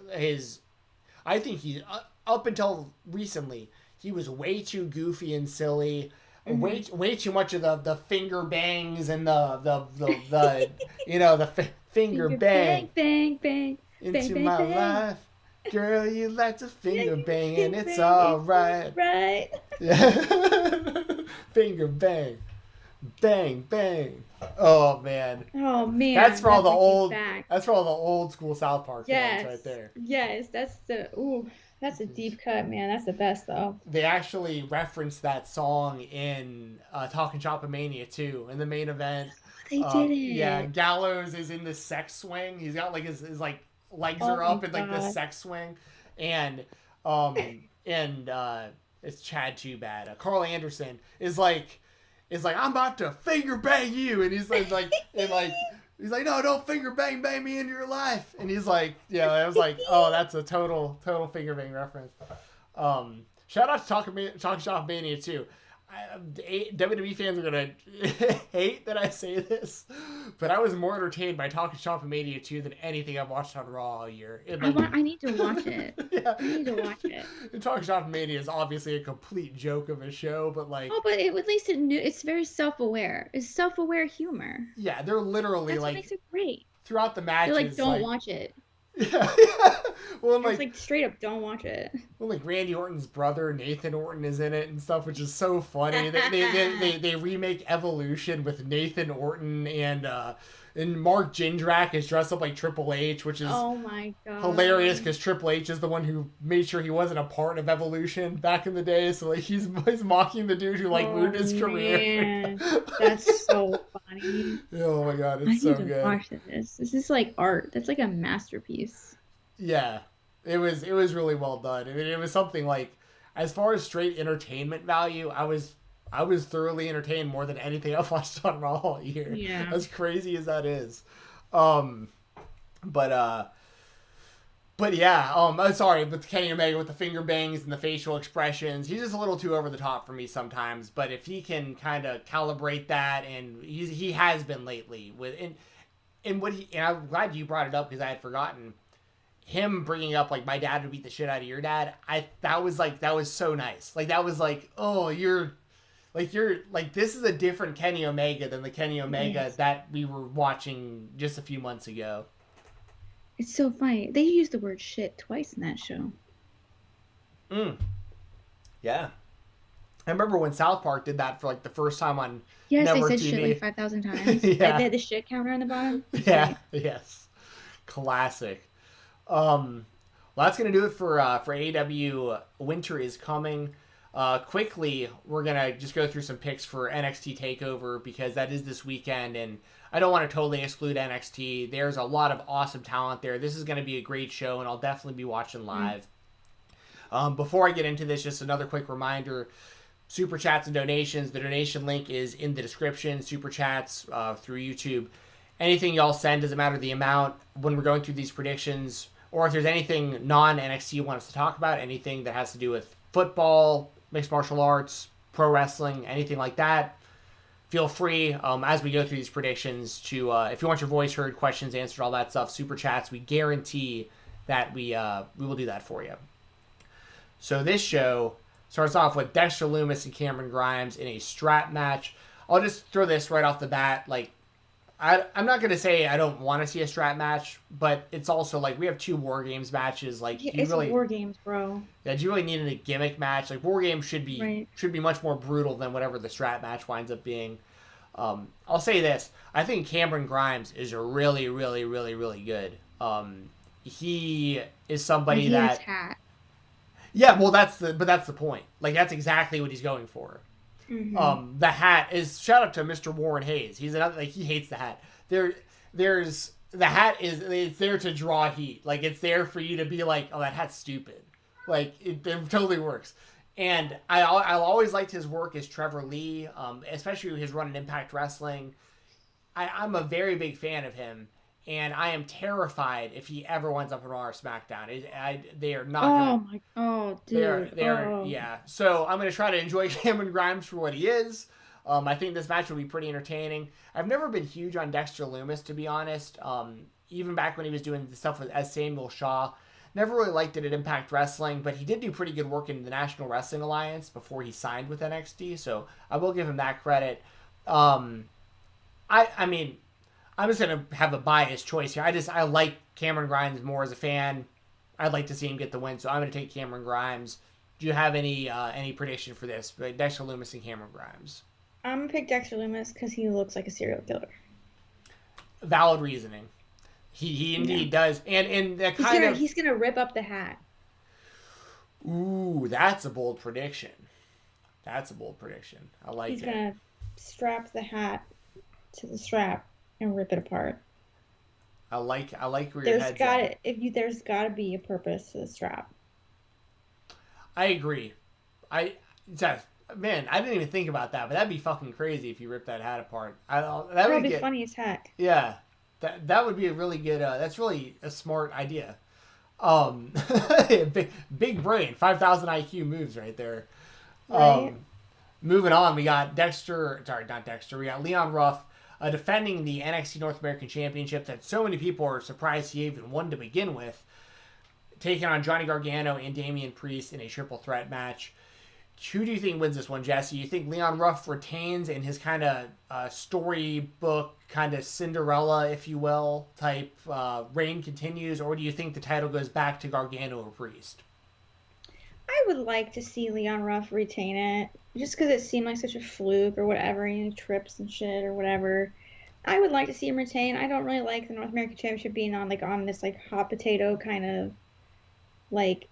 he up until recently he was way too goofy and silly. Way too much of the finger bangs and the finger bang bang into bang, my bang. life. Girl, you like to finger bang and it's alright. Right. Finger bang. Bang bang. Oh man. That's for all the old school South Park fans right there. Yes, that's a deep cut, man. That's the best though. They actually referenced that song in Talking Shop Mania too in the main event. They did it. Yeah, Gallows is in the sex swing. He's got like his like legs are up in like the sex swing, and it's Chad Too Bad. Carl Anderson is like I'm about to finger bang you, and he's like he's like no, don't finger bang me into your life, and he's like I was like oh that's a total finger bang reference. Shout out to Talking Shop Mania too. WWE fans are gonna hate that I say this, but I was more entertained by Talking Shop Mania 2 than anything I've watched on Raw all year. I need to watch it. Yeah. I need to watch it. And Talking Shop Mania is obviously a complete joke of a show, but like but at least it's very self-aware. It's self-aware humor. Yeah, they're literally That's what makes it great. Throughout the matches. They're like, don't watch it. Yeah. Well, it's like straight up, don't watch it. Well, like Randy Orton's brother Nathan Orton is in it and stuff, which is so funny. They remake Evolution with Nathan Orton and Mark Jindrak is dressed up like Triple H, which is oh my god hilarious because Triple H is the one who made sure he wasn't a part of Evolution back in the day. So like he's mocking the dude who ruined his career. That's so funny. Oh my god, it's so good. I need to watch this. This is like art. That's like a masterpiece. Yeah, it was really well done. I mean, it was something like, as far as straight entertainment value, I was thoroughly entertained more than anything I've watched on Raw all year. Yeah. As crazy as that is. I'm sorry, but Kenny Omega with the finger bangs and the facial expressions, he's just a little too over the top for me sometimes. But if he can kind of calibrate that, and he has been lately and I'm glad you brought it up because I had forgotten. Him bringing up like my dad would beat the shit out of your dad, that was so nice. Like that was like, oh, you're like this is a different Kenny Omega than the Kenny Omega that we were watching just a few months ago. It's so funny. They used the word shit twice in that show. Yeah. I remember when South Park did that for like the first time on Network they said TV. Shit like 5,000 times. Yeah. They had the shit counter on the bottom. Yeah. Yes. Classic. Well, that's gonna do it for AEW. Winter is coming. Quickly, we're gonna just go through some picks for NXT Takeover because that is this weekend, and I don't want to totally exclude NXT. There's a lot of awesome talent there. This is gonna be a great show, and I'll definitely be watching live. Before I get into this, just another quick reminder: Super Chats and donations. The donation link is in the description. Super Chats through YouTube. Anything y'all send, doesn't matter the amount. When we're going through these predictions, or if there's anything non-NXT you want us to talk about, anything that has to do with football, mixed martial arts, pro wrestling, anything like that, feel free, as we go through these predictions, to if you want your voice heard, questions answered, all that stuff, Super Chats, we guarantee that we will do that for you. So this show starts off with Dexter Lumis and Cameron Grimes in a strap match. I'll just throw this right off the bat. Like, I'm not going to say I don't want to see a strap match, but it's also like we have 2 War Games matches. Like, Yeah, do you it's really, War Games, bro. yeah, do you really need a gimmick match? Like, War Games should be much more brutal than whatever the strap match winds up being. I'll say this. I think Cameron Grimes is really, really, really, really good. He is somebody that... hat. Yeah, well, that's the point. Like, that's exactly what he's going for. Mm-hmm. The hat is, shout out to Mr. Warren Hayes. He's another, like, he hates the hat. There's the hat is, it's there to draw heat. Like, it's there for you to be like, oh, that hat's stupid. Like, it totally works. And I always liked his work as Trevor Lee, especially his run in Impact Wrestling. I'm a very big fan of him, and I am terrified if he ever winds up on Raw or SmackDown. They are not. Dude. Yeah. So I'm gonna try to enjoy Cameron Grimes for what he is. I think this match will be pretty entertaining. I've never been huge on Dexter Lumis, to be honest. Even back when he was doing the stuff as Samuel Shaw, never really liked it at Impact Wrestling, but he did do pretty good work in the National Wrestling Alliance before he signed with NXT. So I will give him that credit. I mean, I'm just going to have a biased choice here. I like Cameron Grimes more as a fan. I'd like to see him get the win, so I'm going to take Cameron Grimes. Do you have any prediction for this? Dexter Lumis and Cameron Grimes. I'm going to pick Dexter Lumis because he looks like a serial killer. Valid reasoning. He indeed does. And that He's going to rip up the hat. Ooh, that's a bold prediction. I like it. He's going to strap the hat to the strap and rip it apart. I like where your head's at. There's got to be a purpose to the strap. I agree. Man, I didn't even think about that, but that'd be fucking crazy if you ripped that hat apart. That would be funny as heck. Yeah, that would be a really good. That's really a smart idea. Big brain, 5,000 IQ moves right there. Right. Moving on, we got We got Leon Ruff defending the NXT North American Championship that so many people are surprised he even won to begin with, taking on Johnny Gargano and Damian Priest in a triple threat match. Who do you think wins this one, Jesse? You think Leon Ruff retains in his kind of storybook, kind of Cinderella, if you will, type reign continues, or do you think the title goes back to Gargano or Priest? I would like to see Leon Ruff retain it, just because it seemed like such a fluke or whatever, and he trips and shit or whatever. I would like to see him retain. I don't really like the North American Championship being on this hot potato kind of like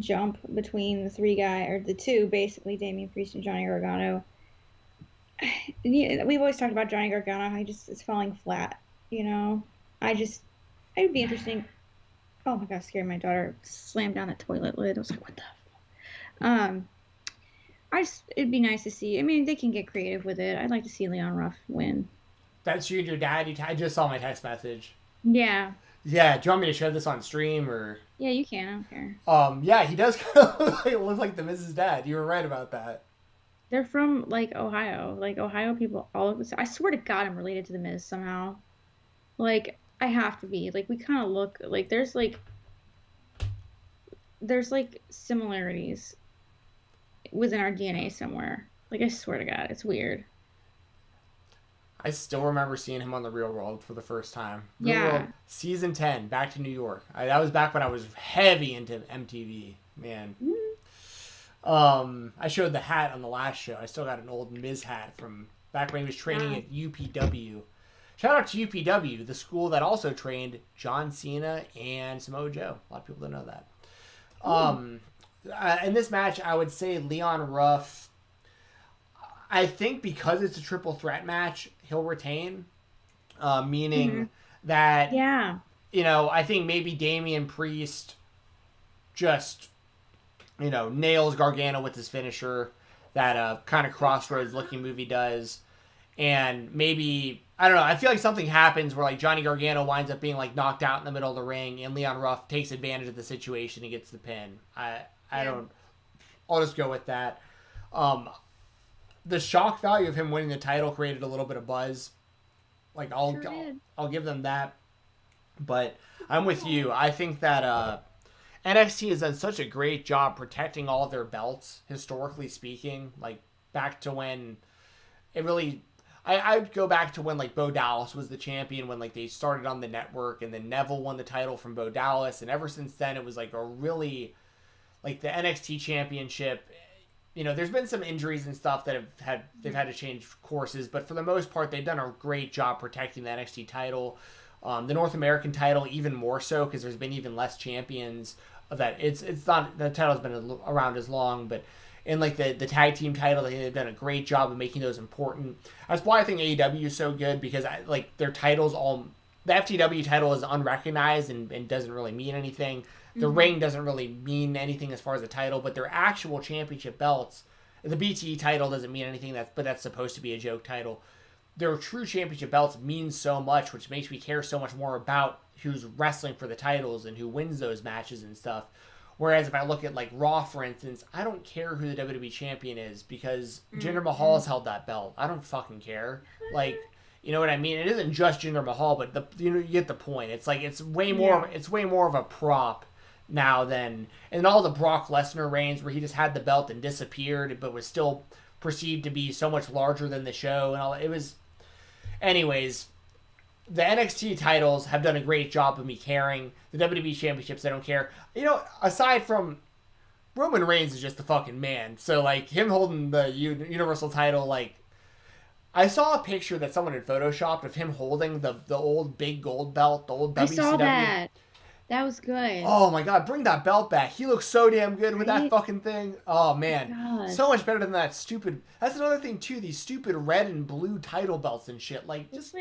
jump between the two, basically Damian Priest and Johnny Gargano. We've always talked about Johnny Gargano, how it's falling flat, you know. It would be interesting. Oh my god, scared my daughter. Slammed down the toilet lid. I was like, what the it'd be nice to see. I mean, they can get creative with it. I'd like to see Leon Ruff win. That's you and your dad? I just saw my text message. Yeah. Yeah, do you want me to show this on stream, or? Yeah, you can. I don't care. Yeah, he does look like the Mrs. Dad. You were right about that. They're from, Ohio. Ohio people all over. I swear to God, I'm related to the Miz somehow. I have to be. We kind of look, there's similarities within our DNA somewhere. I swear to God, it's weird. I still remember seeing him on The Real World for the first time. Real World, Season 10, Back to New York. That was back when I was heavy into MTV, man. Mm-hmm. I showed the hat on the last show. I still got an old Miz hat from back when he was training at UPW. Shout out to UPW, the school that also trained John Cena and Samoa Joe. A lot of people don't know that. In this match, I would say Leon Ruff, I think because it's a triple threat match, he'll retain. Meaning that, I think maybe Damian Priest just, nails Gargano with his finisher, that kind of Crossroads looking movie does. And maybe, I don't know, I feel like something happens where Johnny Gargano winds up being knocked out in the middle of the ring, and Leon Ruff takes advantage of the situation and gets the pin. I'll just go with that. The shock value of him winning the title created a little bit of buzz. I'll give them that. But I'm with you. I think that NXT has done such a great job protecting all of their belts, historically speaking. Like, back to when it really... I'd go back to when, like, Bo Dallas was the champion, when, like, they started on the network, and then Neville won the title from Bo Dallas, and ever since then, it was, like, a really... Like, the NXT Championship... You know, there's been some injuries and stuff that they've had to change courses, but for the most part, they've done a great job protecting the NXT title. The North American title, even more so, because there's been even less champions of that. It's not... The title's been around as long, but... And, like, the tag team title, they've done a great job of making those important. That's why I think AEW is so good, because, their titles all... The FTW title is unrecognized and doesn't really mean anything. The ring doesn't really mean anything as far as the title, but their actual championship belts... The BTE title doesn't mean anything, but that's supposed to be a joke title. Their true championship belts mean so much, which makes me care so much more about who's wrestling for the titles and who wins those matches and stuff. Whereas if I look at, like, Raw, for instance, I don't care who the WWE champion is because Jinder Mahal's held that belt. I don't fucking care. Like, you know what I mean? It isn't just Jinder Mahal, but you get the point. It's like it's way more of a prop now than all the Brock Lesnar reigns where he just had the belt and disappeared, but was still perceived to be so much larger than the show and all. It was, anyways. The NXT titles have done a great job of me caring. The WWE Championships, I don't care. You know, aside from... Roman Reigns is just the fucking man. So, like, him holding the Universal title, like... I saw a picture that someone had photoshopped of him holding the old big gold belt, the old WCW. I saw that. That was good. Oh, my God. Bring that belt back. He looks so damn good with that fucking thing. Oh, man. God. So much better than that stupid... That's another thing, too. These stupid red and blue title belts and shit. Like, just...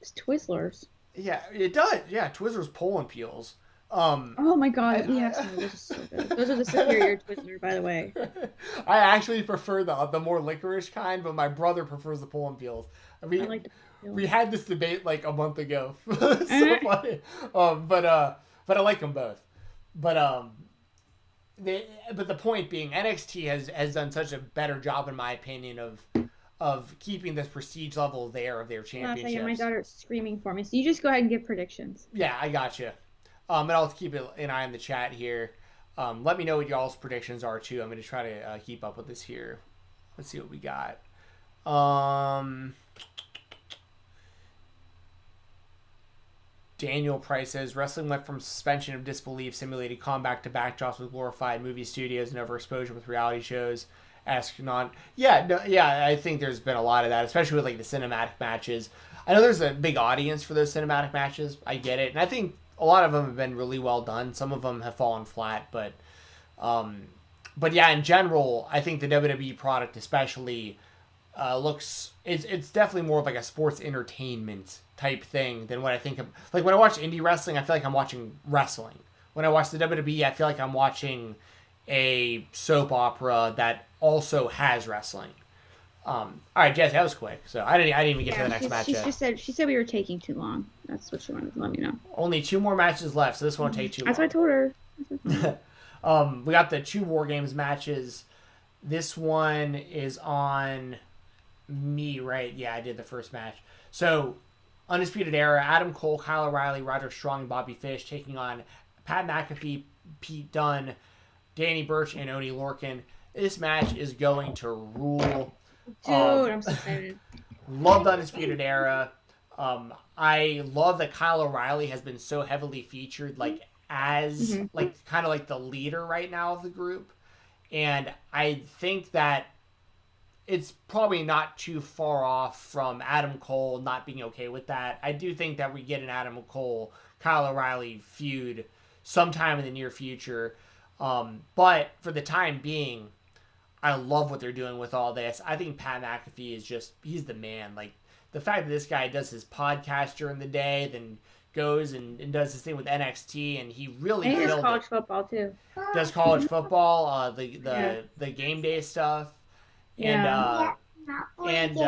It's Twizzlers. Yeah, it does. Yeah, Twizzlers Poland peels. Oh my God, we have some of those. Are so good. Those are the superior Twizzler, by the way. I actually prefer the more licorice kind, but my brother prefers the Poland peels. I mean, we had this debate like a month ago. So funny. But I like them both. But the point being, NXT has done such a better job, in my opinion, of keeping this prestige level there of their championships. My daughter's screaming for me, so you just go ahead and give predictions. Yeah, I gotcha. And I'll keep an eye on the chat here. Let me know what y'all's predictions are too. I'm going to try to keep up with this here. Let's see what we got. Daniel Price says, wrestling went from suspension of disbelief, simulated combat to backdrops with glorified movie studios and overexposure with reality shows. Ask non. Yeah, I think there's been a lot of that, especially with like the cinematic matches. I know there's a big audience for those cinematic matches. I get it, and I think a lot of them have been really well done. Some of them have fallen flat, but yeah, in general, I think the WWE product especially looks. It's definitely more of like a sports entertainment type thing than what I think of. Like when I watch indie wrestling, I feel like I'm watching wrestling. When I watch the WWE, I feel like I'm watching a soap opera that also has wrestling. All right, Jess, that was quick. So I didn't even get to the next match yet. She said we were taking too long. That's what she wanted to let me know. Only 2 more matches left, so this won't take too long. That's what I told her. We got the 2 War Games matches. This one is on me, right? Yeah, I did the first match. So, Undisputed Era, Adam Cole, Kyle O'Reilly, Roderick Strong, and Bobby Fish taking on Pat McAfee, Pete Dunne, Danny Burch, and Oney Lorcan. This match is going to rule. Dude, I'm so excited. Love the Undisputed Era. I love that Kyle O'Reilly has been so heavily featured, like as like kind of like the leader right now of the group, and I think that it's probably not too far off from Adam Cole not being okay with that. I do think that we get an Adam Cole Kyle O'Reilly feud sometime in the near future, but for the time being, I love what they're doing with all this. I think Pat McAfee is he's the man. Like, the fact that this guy does his podcast during the day, then goes and does his thing with NXT, and he really and he does college football, too. Does college football, the game day stuff. Yeah. And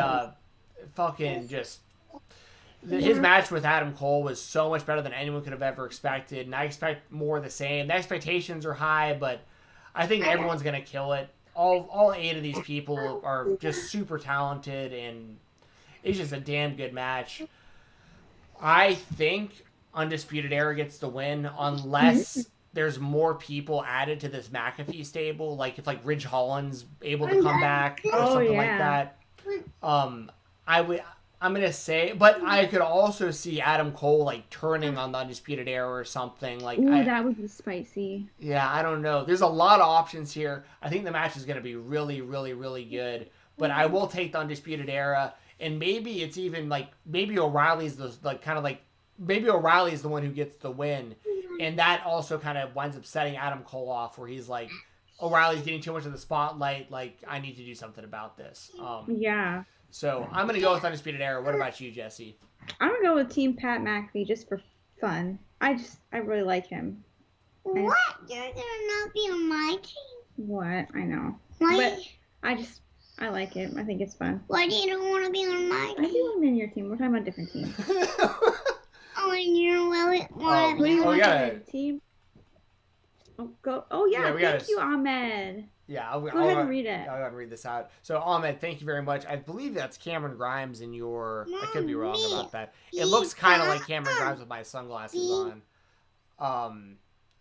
fucking just... His match with Adam Cole was so much better than anyone could have ever expected, and I expect more of the same. The expectations are high, but I think everyone's going to kill it. All 8 of these people are just super talented, and it's just a damn good match. I think Undisputed Era gets the win, unless there's more people added to this McAfee stable, like if like Ridge Holland's able to come back or something like that. I'm gonna say, but I could also see Adam Cole like turning on the Undisputed Era or something. Like, that would be spicy. Yeah, I don't know. There's a lot of options here. I think the match is gonna be really, really, really good. But I will take the Undisputed Era, and maybe it's even like maybe O'Reilly's the maybe O'Reilly's the one who gets the win, and that also kind of winds up setting Adam Cole off, where he's like, O'Reilly's getting too much of the spotlight. Like, I need to do something about this. Yeah. So I'm gonna go with Undisputed Era. What about you, Jessi? I'm gonna go with Team Pat McAfee just for fun. I really like him. What? You're gonna not be on my team? What? I know. Why? But I like it. I think it's fun. Why do you don't want to be on my I team? do want to be on your team. We're talking about different teams. Oh, and you're want to be on yeah. Team. Oh, go. Oh yeah. Thank you, Ahmed. Yeah, Go ahead and read it. I'll go ahead and read this out. So, Ahmed, thank you very much. I believe that's Cameron Grimes in your... I could be wrong about that. It looks kind of like Cameron Grimes with my sunglasses on.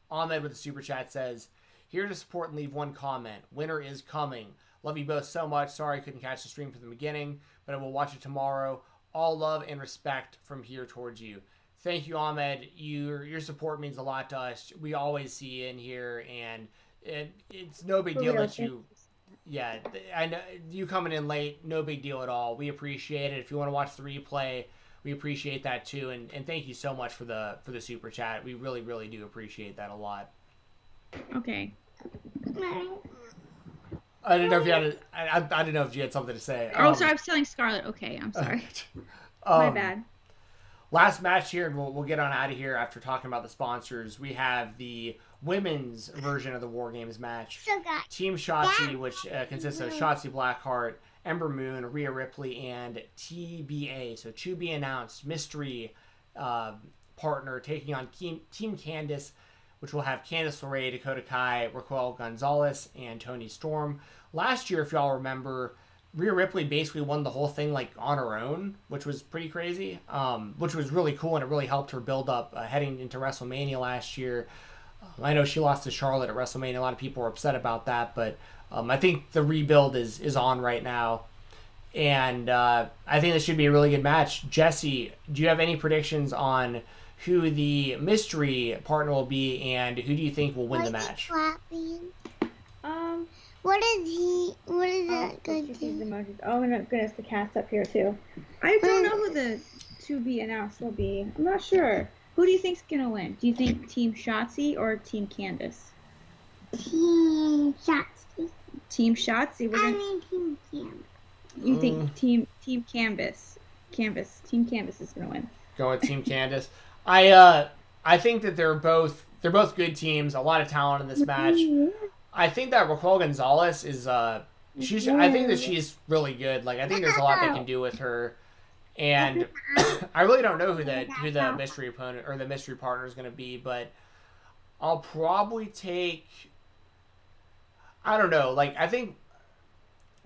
Ahmed with the super chat says, here to support and leave one comment. Winter is coming. Love you both so much. Sorry I couldn't catch the stream from the beginning, but I will watch it tomorrow. All love and respect from here towards you. Thank you, Ahmed. Your support means a lot to us. We always see you in here, and it's no big deal that you... Yeah, I know you coming in late, no big deal at all. We appreciate it. If you want to watch the replay, we appreciate that too. And thank you so much for the super chat. We really, really do appreciate that a lot. Okay. I didn't know if you had I didn't know if you had something to say. Sorry, I was telling Scarlett. Okay, I'm sorry. My bad. Last match here, and we'll get on out of here after talking about the sponsors. We have the women's version of the War Games match. Team Shotzi, which consists of Shotzi Blackheart, Ember Moon, Rhea Ripley, and TBA. So to be announced mystery partner taking on Team Candice, which will have Candice LeRae, Dakota Kai, Raquel Gonzalez, and Toni Storm. Last year, if y'all remember, Rhea Ripley basically won the whole thing like on her own, which was pretty crazy, which was really cool, and it really helped her build up heading into WrestleMania last year. I know she lost to Charlotte at WrestleMania. A lot of people were upset about that, but I think the rebuild is on right now, and I think this should be a really good match. Jessi, do you have any predictions on who the mystery partner will be, and who do you think will win the match? What is that good to? Oh my goodness, the cat's up here too. I don't know who the to be announced will be. I'm not sure. Who do you think's gonna win? Do you think Team Shotzi or Team Candice? Team Shotzi. Team Shotzi. Team Cam. You think Team Canvas? Team Canvas is gonna win. Go with Team Candice. I think that they're both good teams. A lot of talent in this match. I think that Raquel Gonzalez is I think that she's really good. Like, I think there's a lot they can do with her, and I really don't know who the mystery opponent or the mystery partner is going to be, but I'll probably take, I don't know, like, I think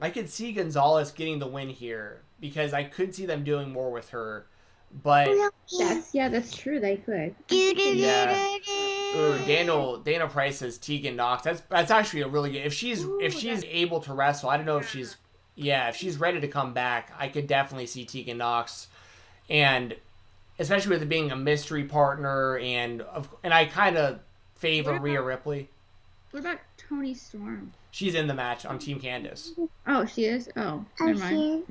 I could see Gonzalez getting the win here because I could see them doing more with her. But that's true. They could. Yeah. Ooh, Dana Price says Tegan Knox. That's actually a really good. If she's able to wrestle, I don't know if she's ready to come back. I could definitely see Tegan Knox, and especially with it being a mystery partner, and I kind of favor Rhea Ripley. What about Toni Storm? She's in the match on Team Candice. Oh, she is. Oh, never mind.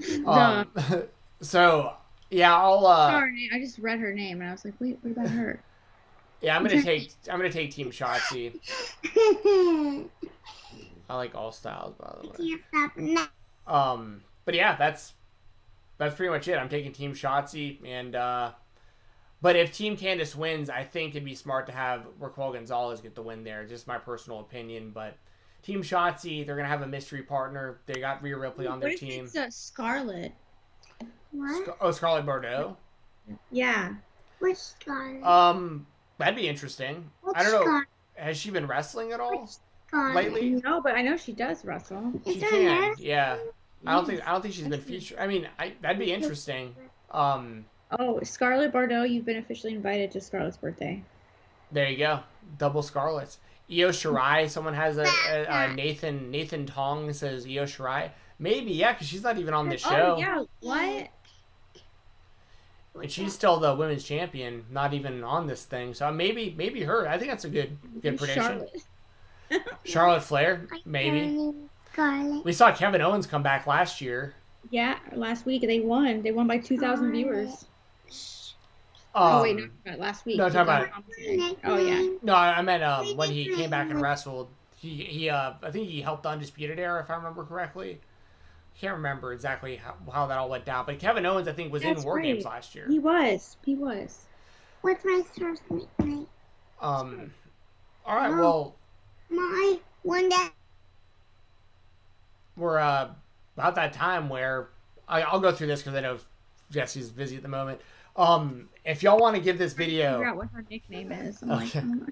So. Yeah, I'll. Sorry, I just read her name and I was like, wait, what about her? Yeah, I'm gonna take Team Shotzi. I like all styles, by the way. But yeah, that's pretty much it. I'm taking Team Shotzi, and but if Team Candice wins, I think it'd be smart to have Raquel Gonzalez get the win there. Just my personal opinion, but Team Shotzi, they're gonna have a mystery partner. They got Rhea Ripley on their team. What if it's Scarlett? What? Scarlett Bordeaux. Yeah. Which Scarlett? That'd be interesting. Which I don't know. Scarlett? Has she been wrestling at all Scarlett? lately? No, but I know she does wrestle. She can. Yeah. I don't think she's been featured. I mean, that'd be interesting. Oh, Scarlett Bordeaux, you've been officially invited to Scarlett's birthday. There you go. Double Scarlets. Io Shirai. Someone has a Nathan Tong says Io Shirai. Maybe, yeah, because she's not even on this show. Oh yeah, what? And she's still the women's champion, not even on this thing. So maybe her. I think that's a good prediction. Charlotte Flair, maybe. Scarlet. We saw Kevin Owens come back last year. Yeah, last week they won. They won by 2,000 viewers. Oh wait, not last week. No, talking about. Oh yeah. No, I meant when he came back and wrestled. He I think he helped the Undisputed Era, if I remember correctly. Can't remember exactly how that all went down, but Kevin Owens, I think, was in War Games last year. He was. What's my source name? All right, well, My one day. we're about that time where I'll go through this because I know Jesse's busy at the moment. If y'all want to give this video, Figure out what her nickname is. I'm Okay. like, oh my.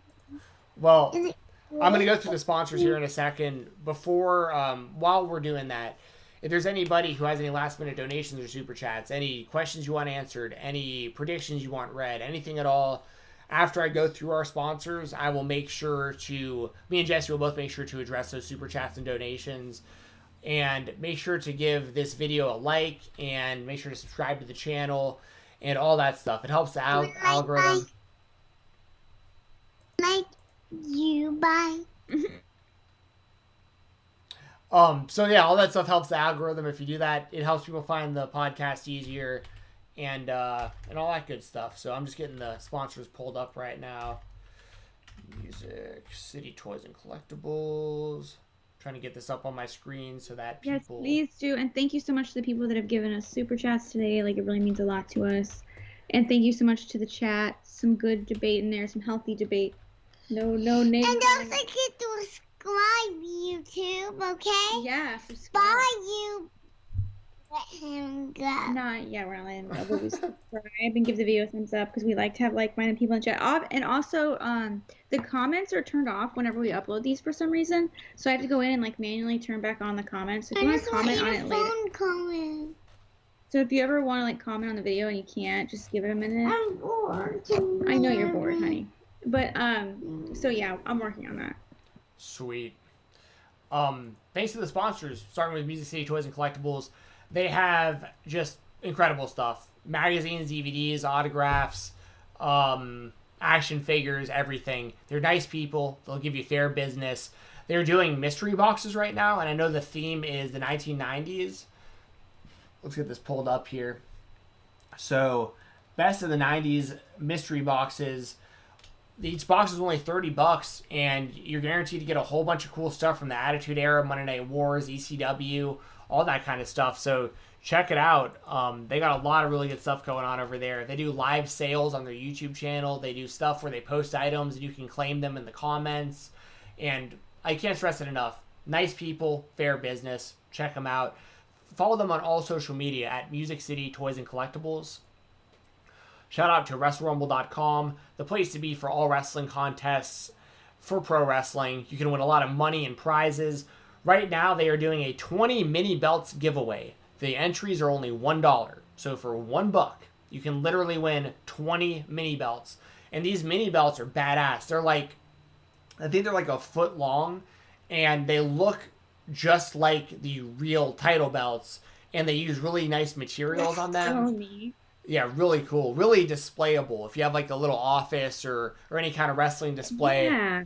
well, Is it? I'm going to go through the sponsors here in a second. Before, while we're doing that, if there's anybody who has any last-minute donations or super chats, any questions you want answered, any predictions you want read, anything at all, after I go through our sponsors, I will make sure to, me and Jesse will both make sure to address those super chats and donations. And make sure to give this video a like, and make sure to subscribe to the channel, and all that stuff. It helps the algorithm. Like you buy. So yeah, all that stuff helps the algorithm. If you do that, it helps people find the podcast easier, and all that good stuff. So I'm just getting the sponsors pulled up right now. Music City Toys and Collectibles. Trying to get this up on my screen so that people. Yes, please do. And thank you so much to the people that have given us super chats today. Like, it really means a lot to us. And thank you so much to the chat. Some good debate in there, some healthy debate. No name. And don't forget to subscribe, YouTube, okay? Yeah, subscribe. Bye, you. Let him go. We're not letting him go, but we subscribe and give the video a thumbs up because we like to have like-minded people in chat. And also, the comments are turned off whenever we upload these for some reason. So I have to go in and like manually turn back on the comments. So if you want to comment on it later. Calling. So if you ever want to like comment on the video and you can't, just give it a minute. I'm bored. I know you're bored, honey. But so yeah, I'm working on that. Sweet. Thanks to the sponsors, starting with Music City Toys and Collectibles. They have just incredible stuff. Magazines, DVDs, autographs, action figures, everything. They're nice people. They'll give you fair business. They're doing mystery boxes right now, and I know the theme is the 1990s. Let's get this pulled up here. So, best of the 90s mystery boxes. Each box is only $30, and you're guaranteed to get a whole bunch of cool stuff from the Attitude Era, Monday Night Wars, ECW, all that kind of stuff. So check it out. They got a lot of really good stuff going on over there. They do live sales on their YouTube channel. They do stuff where they post items and you can claim them in the comments. And I can't stress it enough. Nice people, fair business. Check them out. Follow them on all social media at Music City Toys and Collectibles. Shout out to WrestleRumble.com, the place to be for all wrestling contests for pro wrestling. You can win a lot of money and prizes. Right now, they are doing a 20 mini belts giveaway. The entries are only $1. So for $1, you can literally win 20 mini belts. And these mini belts are badass. They're like, I think they're like a foot long, and they look just like the real title belts. And they use really nice materials on them. So neat. Yeah, really cool. Really displayable. If you have like a little office or any kind of wrestling display. Yeah.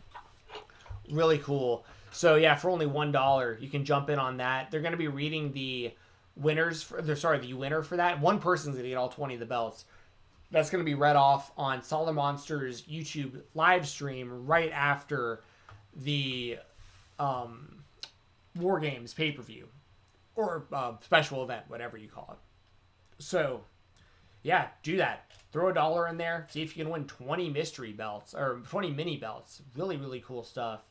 Really cool. So yeah, for only $1, you can jump in on that. They're going to be reading the winners. The winner for that. One person's going to get all 20 of the belts. That's going to be read off on Solid Monsters YouTube live stream right after the War Games pay-per-view or special event, whatever you call it. So yeah, do that. Throw $1 in there. See if you can win 20 mystery belts or 20 mini belts. Really, really cool stuff.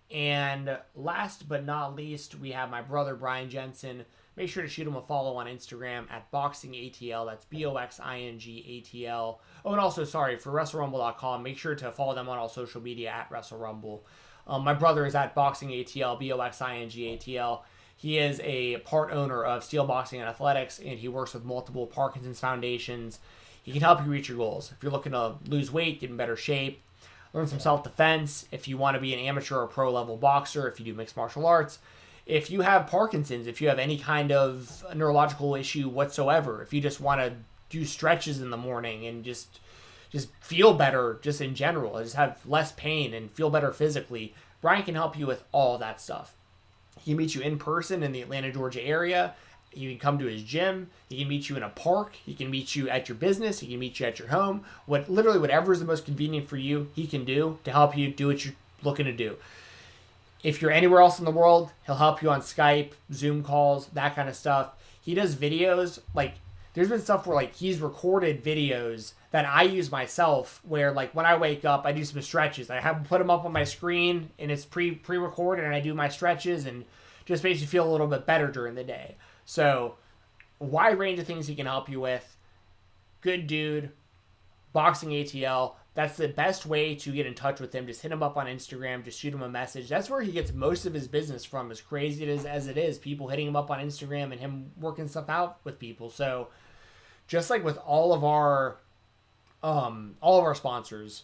And last but not least, we have my brother, Brian Jensen. Make sure to shoot him a follow on Instagram at BoxingATL. That's BoxingATL. Oh, and also, sorry, for WrestleRumble.com, make sure to follow them on all social media at WrestleRumble. My brother is at BoxingATL, BoxingATL. He is a part owner of Steel Boxing and Athletics, and he works with multiple Parkinson's foundations. He can help you reach your goals. If you're looking to lose weight, get in better shape, learn some self-defense, if you want to be an amateur or pro level boxer, if you do mixed martial arts, if you have Parkinson's, if you have any kind of neurological issue whatsoever, if you just want to do stretches in the morning and just feel better just in general, just have less pain and feel better physically, Brian can help you with all that stuff. He can meet you in person in the Atlanta, Georgia area. You can come to his gym. He can meet you in a park. He can meet you at your business. He can meet you at your home. Literally whatever is the most convenient for you, he can do to help you do what you're looking to do. If you're anywhere else in the world, he'll help you on Skype, Zoom calls, that kind of stuff. He does videos. Like, there's been stuff where, like, he's recorded videos that I use myself where, like, when I wake up, I do some stretches. I have put them up on my screen, and it's pre-recorded, and I do my stretches and just makes you feel a little bit better during the day. So, a wide range of things he can help you with. Good dude. Boxing ATL. That's the best way to get in touch with him. Just hit him up on Instagram. Just shoot him a message. That's where he gets most of his business from, as crazy as it is. People hitting him up on Instagram and him working stuff out with people. So, just like with all of our sponsors,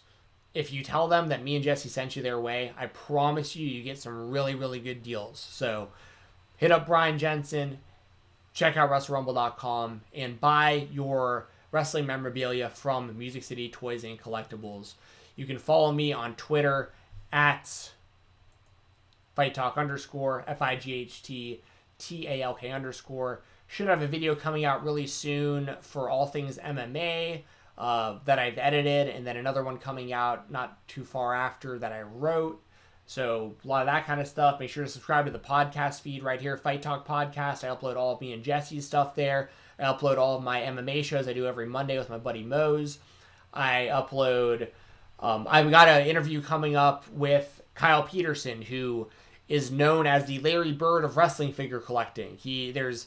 if you tell them that me and Jesse sent you their way, I promise you get some really, really good deals. So, hit up Brian Jensen. Check out WrestleRumble.com and buy your wrestling memorabilia from Music City Toys and Collectibles. You can follow me on Twitter at FightTalk _FIGHT TALK _. Should have a video coming out really soon for all things MMA that I've edited, and then another one coming out not too far after that I wrote. So a lot of that kind of stuff. Make sure to subscribe to the podcast feed right here, Fight Talk Podcast. I upload all of me and Jesse's stuff there. I upload all of my MMA shows I do every Monday with my buddy Mose. I upload... I've got an interview coming up with Kyle Peterson, who is known as the Larry Bird of wrestling figure collecting. There's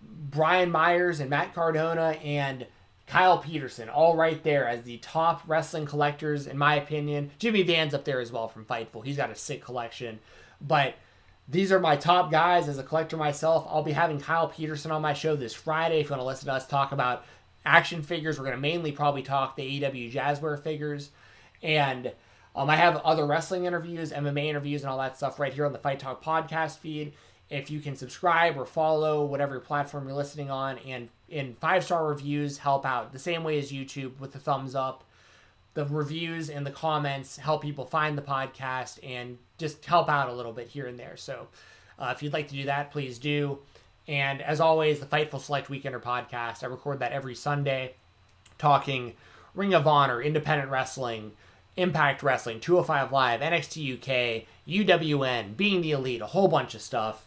Brian Myers and Matt Cardona and Kyle Peterson, all right there as the top wrestling collectors, in my opinion. Jimmy Van's up there as well from Fightful. He's got a sick collection. But these are my top guys as a collector myself. I'll be having Kyle Peterson on my show this Friday. If you want to listen to us talk about action figures, we're going to mainly probably talk the AEW Jazzware figures. And I have other wrestling interviews, MMA interviews, and all that stuff right here on the Fight Talk podcast feed. If you can subscribe or follow whatever platform you're listening on, and in 5-star reviews help out the same way as YouTube with the thumbs up. The reviews and the comments help people find the podcast and just help out a little bit here and there. So if you'd like to do that, please do. And as always, the Fightful Select Weekender podcast, I record that every Sunday, talking Ring of Honor, independent wrestling, Impact Wrestling, 205 Live, NXT UK, UWN, Being the Elite, a whole bunch of stuff.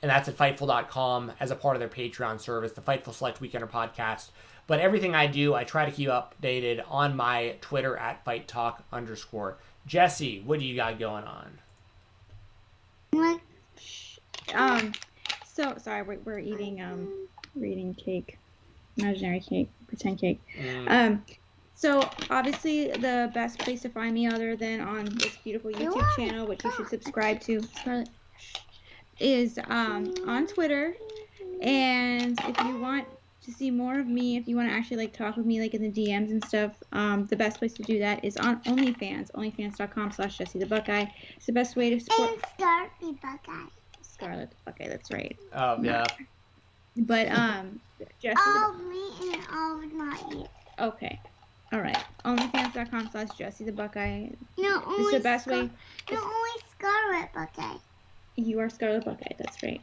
And that's at Fightful.com as a part of their Patreon service, the Fightful Select Weekender podcast. But everything I do, I try to keep updated on my Twitter at FightTalk_. Jesse, what do you got going on? What? So sorry, we're eating cake, imaginary cake, pretend cake. So obviously the best place to find me, other than on this beautiful YouTube channel, which you should subscribe to, Scarlett, is on Twitter. And if you want to see more of me, if you want to actually like talk with me like in the DMs and stuff, the best place to do that is on OnlyFans, onlyfans.com/Jessie the Buckeye. It's the best way to support Scarlett the Buckeye, that's right. Oh, yeah. But Jessie All me and all not you. Okay. All right. OnlyFans.com/Jessie the Buckeye. No, only It's the best way. No, only Scarlet Buckeye. You are Scarlet Buckeye, that's right.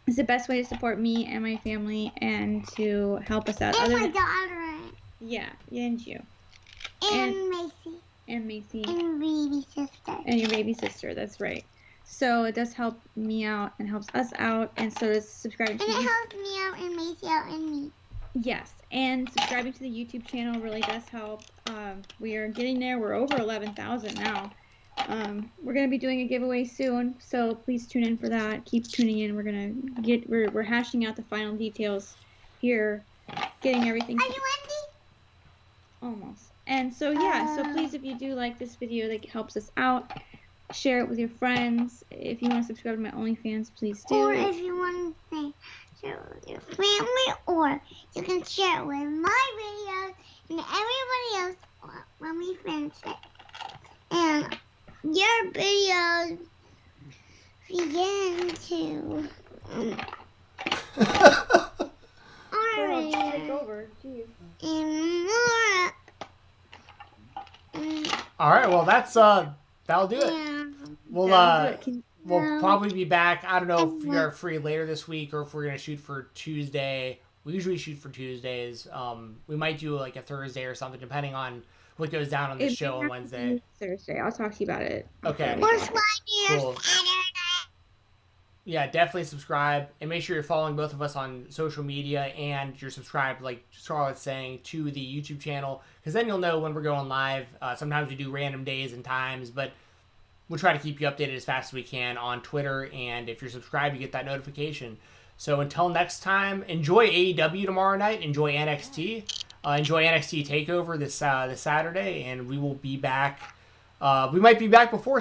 It's the best way to support me and my family and to help us out. And my daughter. Yeah, and you. And Macy. And Macy. And baby sister. And your baby sister, that's right. So it does help me out and helps us out, and so does subscribing to And it helps me out and Macy out and me. Yes, and subscribing to the YouTube channel really does help. We are getting there. We're over 11,000 now. We're gonna be doing a giveaway soon, so please tune in for that. Keep tuning in. We're hashing out the final details here, getting everything. Are you Wendy? Almost. And so yeah, so please, if you do like this video, that helps us out, share it with your friends. If you want to subscribe to my OnlyFans, please do. Or if you want to say, share it with your family, or you can share it with my videos and everybody else when we finish it. And your videos begin to Take over. Jeez. and more. All right, well that'll do it. Yeah. We'll probably be back. I don't know if we are free later this week or if we're gonna shoot for Tuesday. We usually shoot for Tuesdays. We might do like a Thursday or something, depending on what goes down on the show on Wednesday. Thursday. I'll talk to you about it. Okay. Or Friday Cool. or Saturday. Yeah, definitely subscribe and make sure you're following both of us on social media and you're subscribed, like Charlotte's saying, to the YouTube channel, because then you'll know when we're going live. Sometimes we do random days and times, but we'll try to keep you updated as fast as we can on Twitter, and if you're subscribed, you get that notification. So until next time, enjoy AEW tomorrow night, enjoy NXT, enjoy NXT TakeOver this Saturday, and we will be back. We might be back before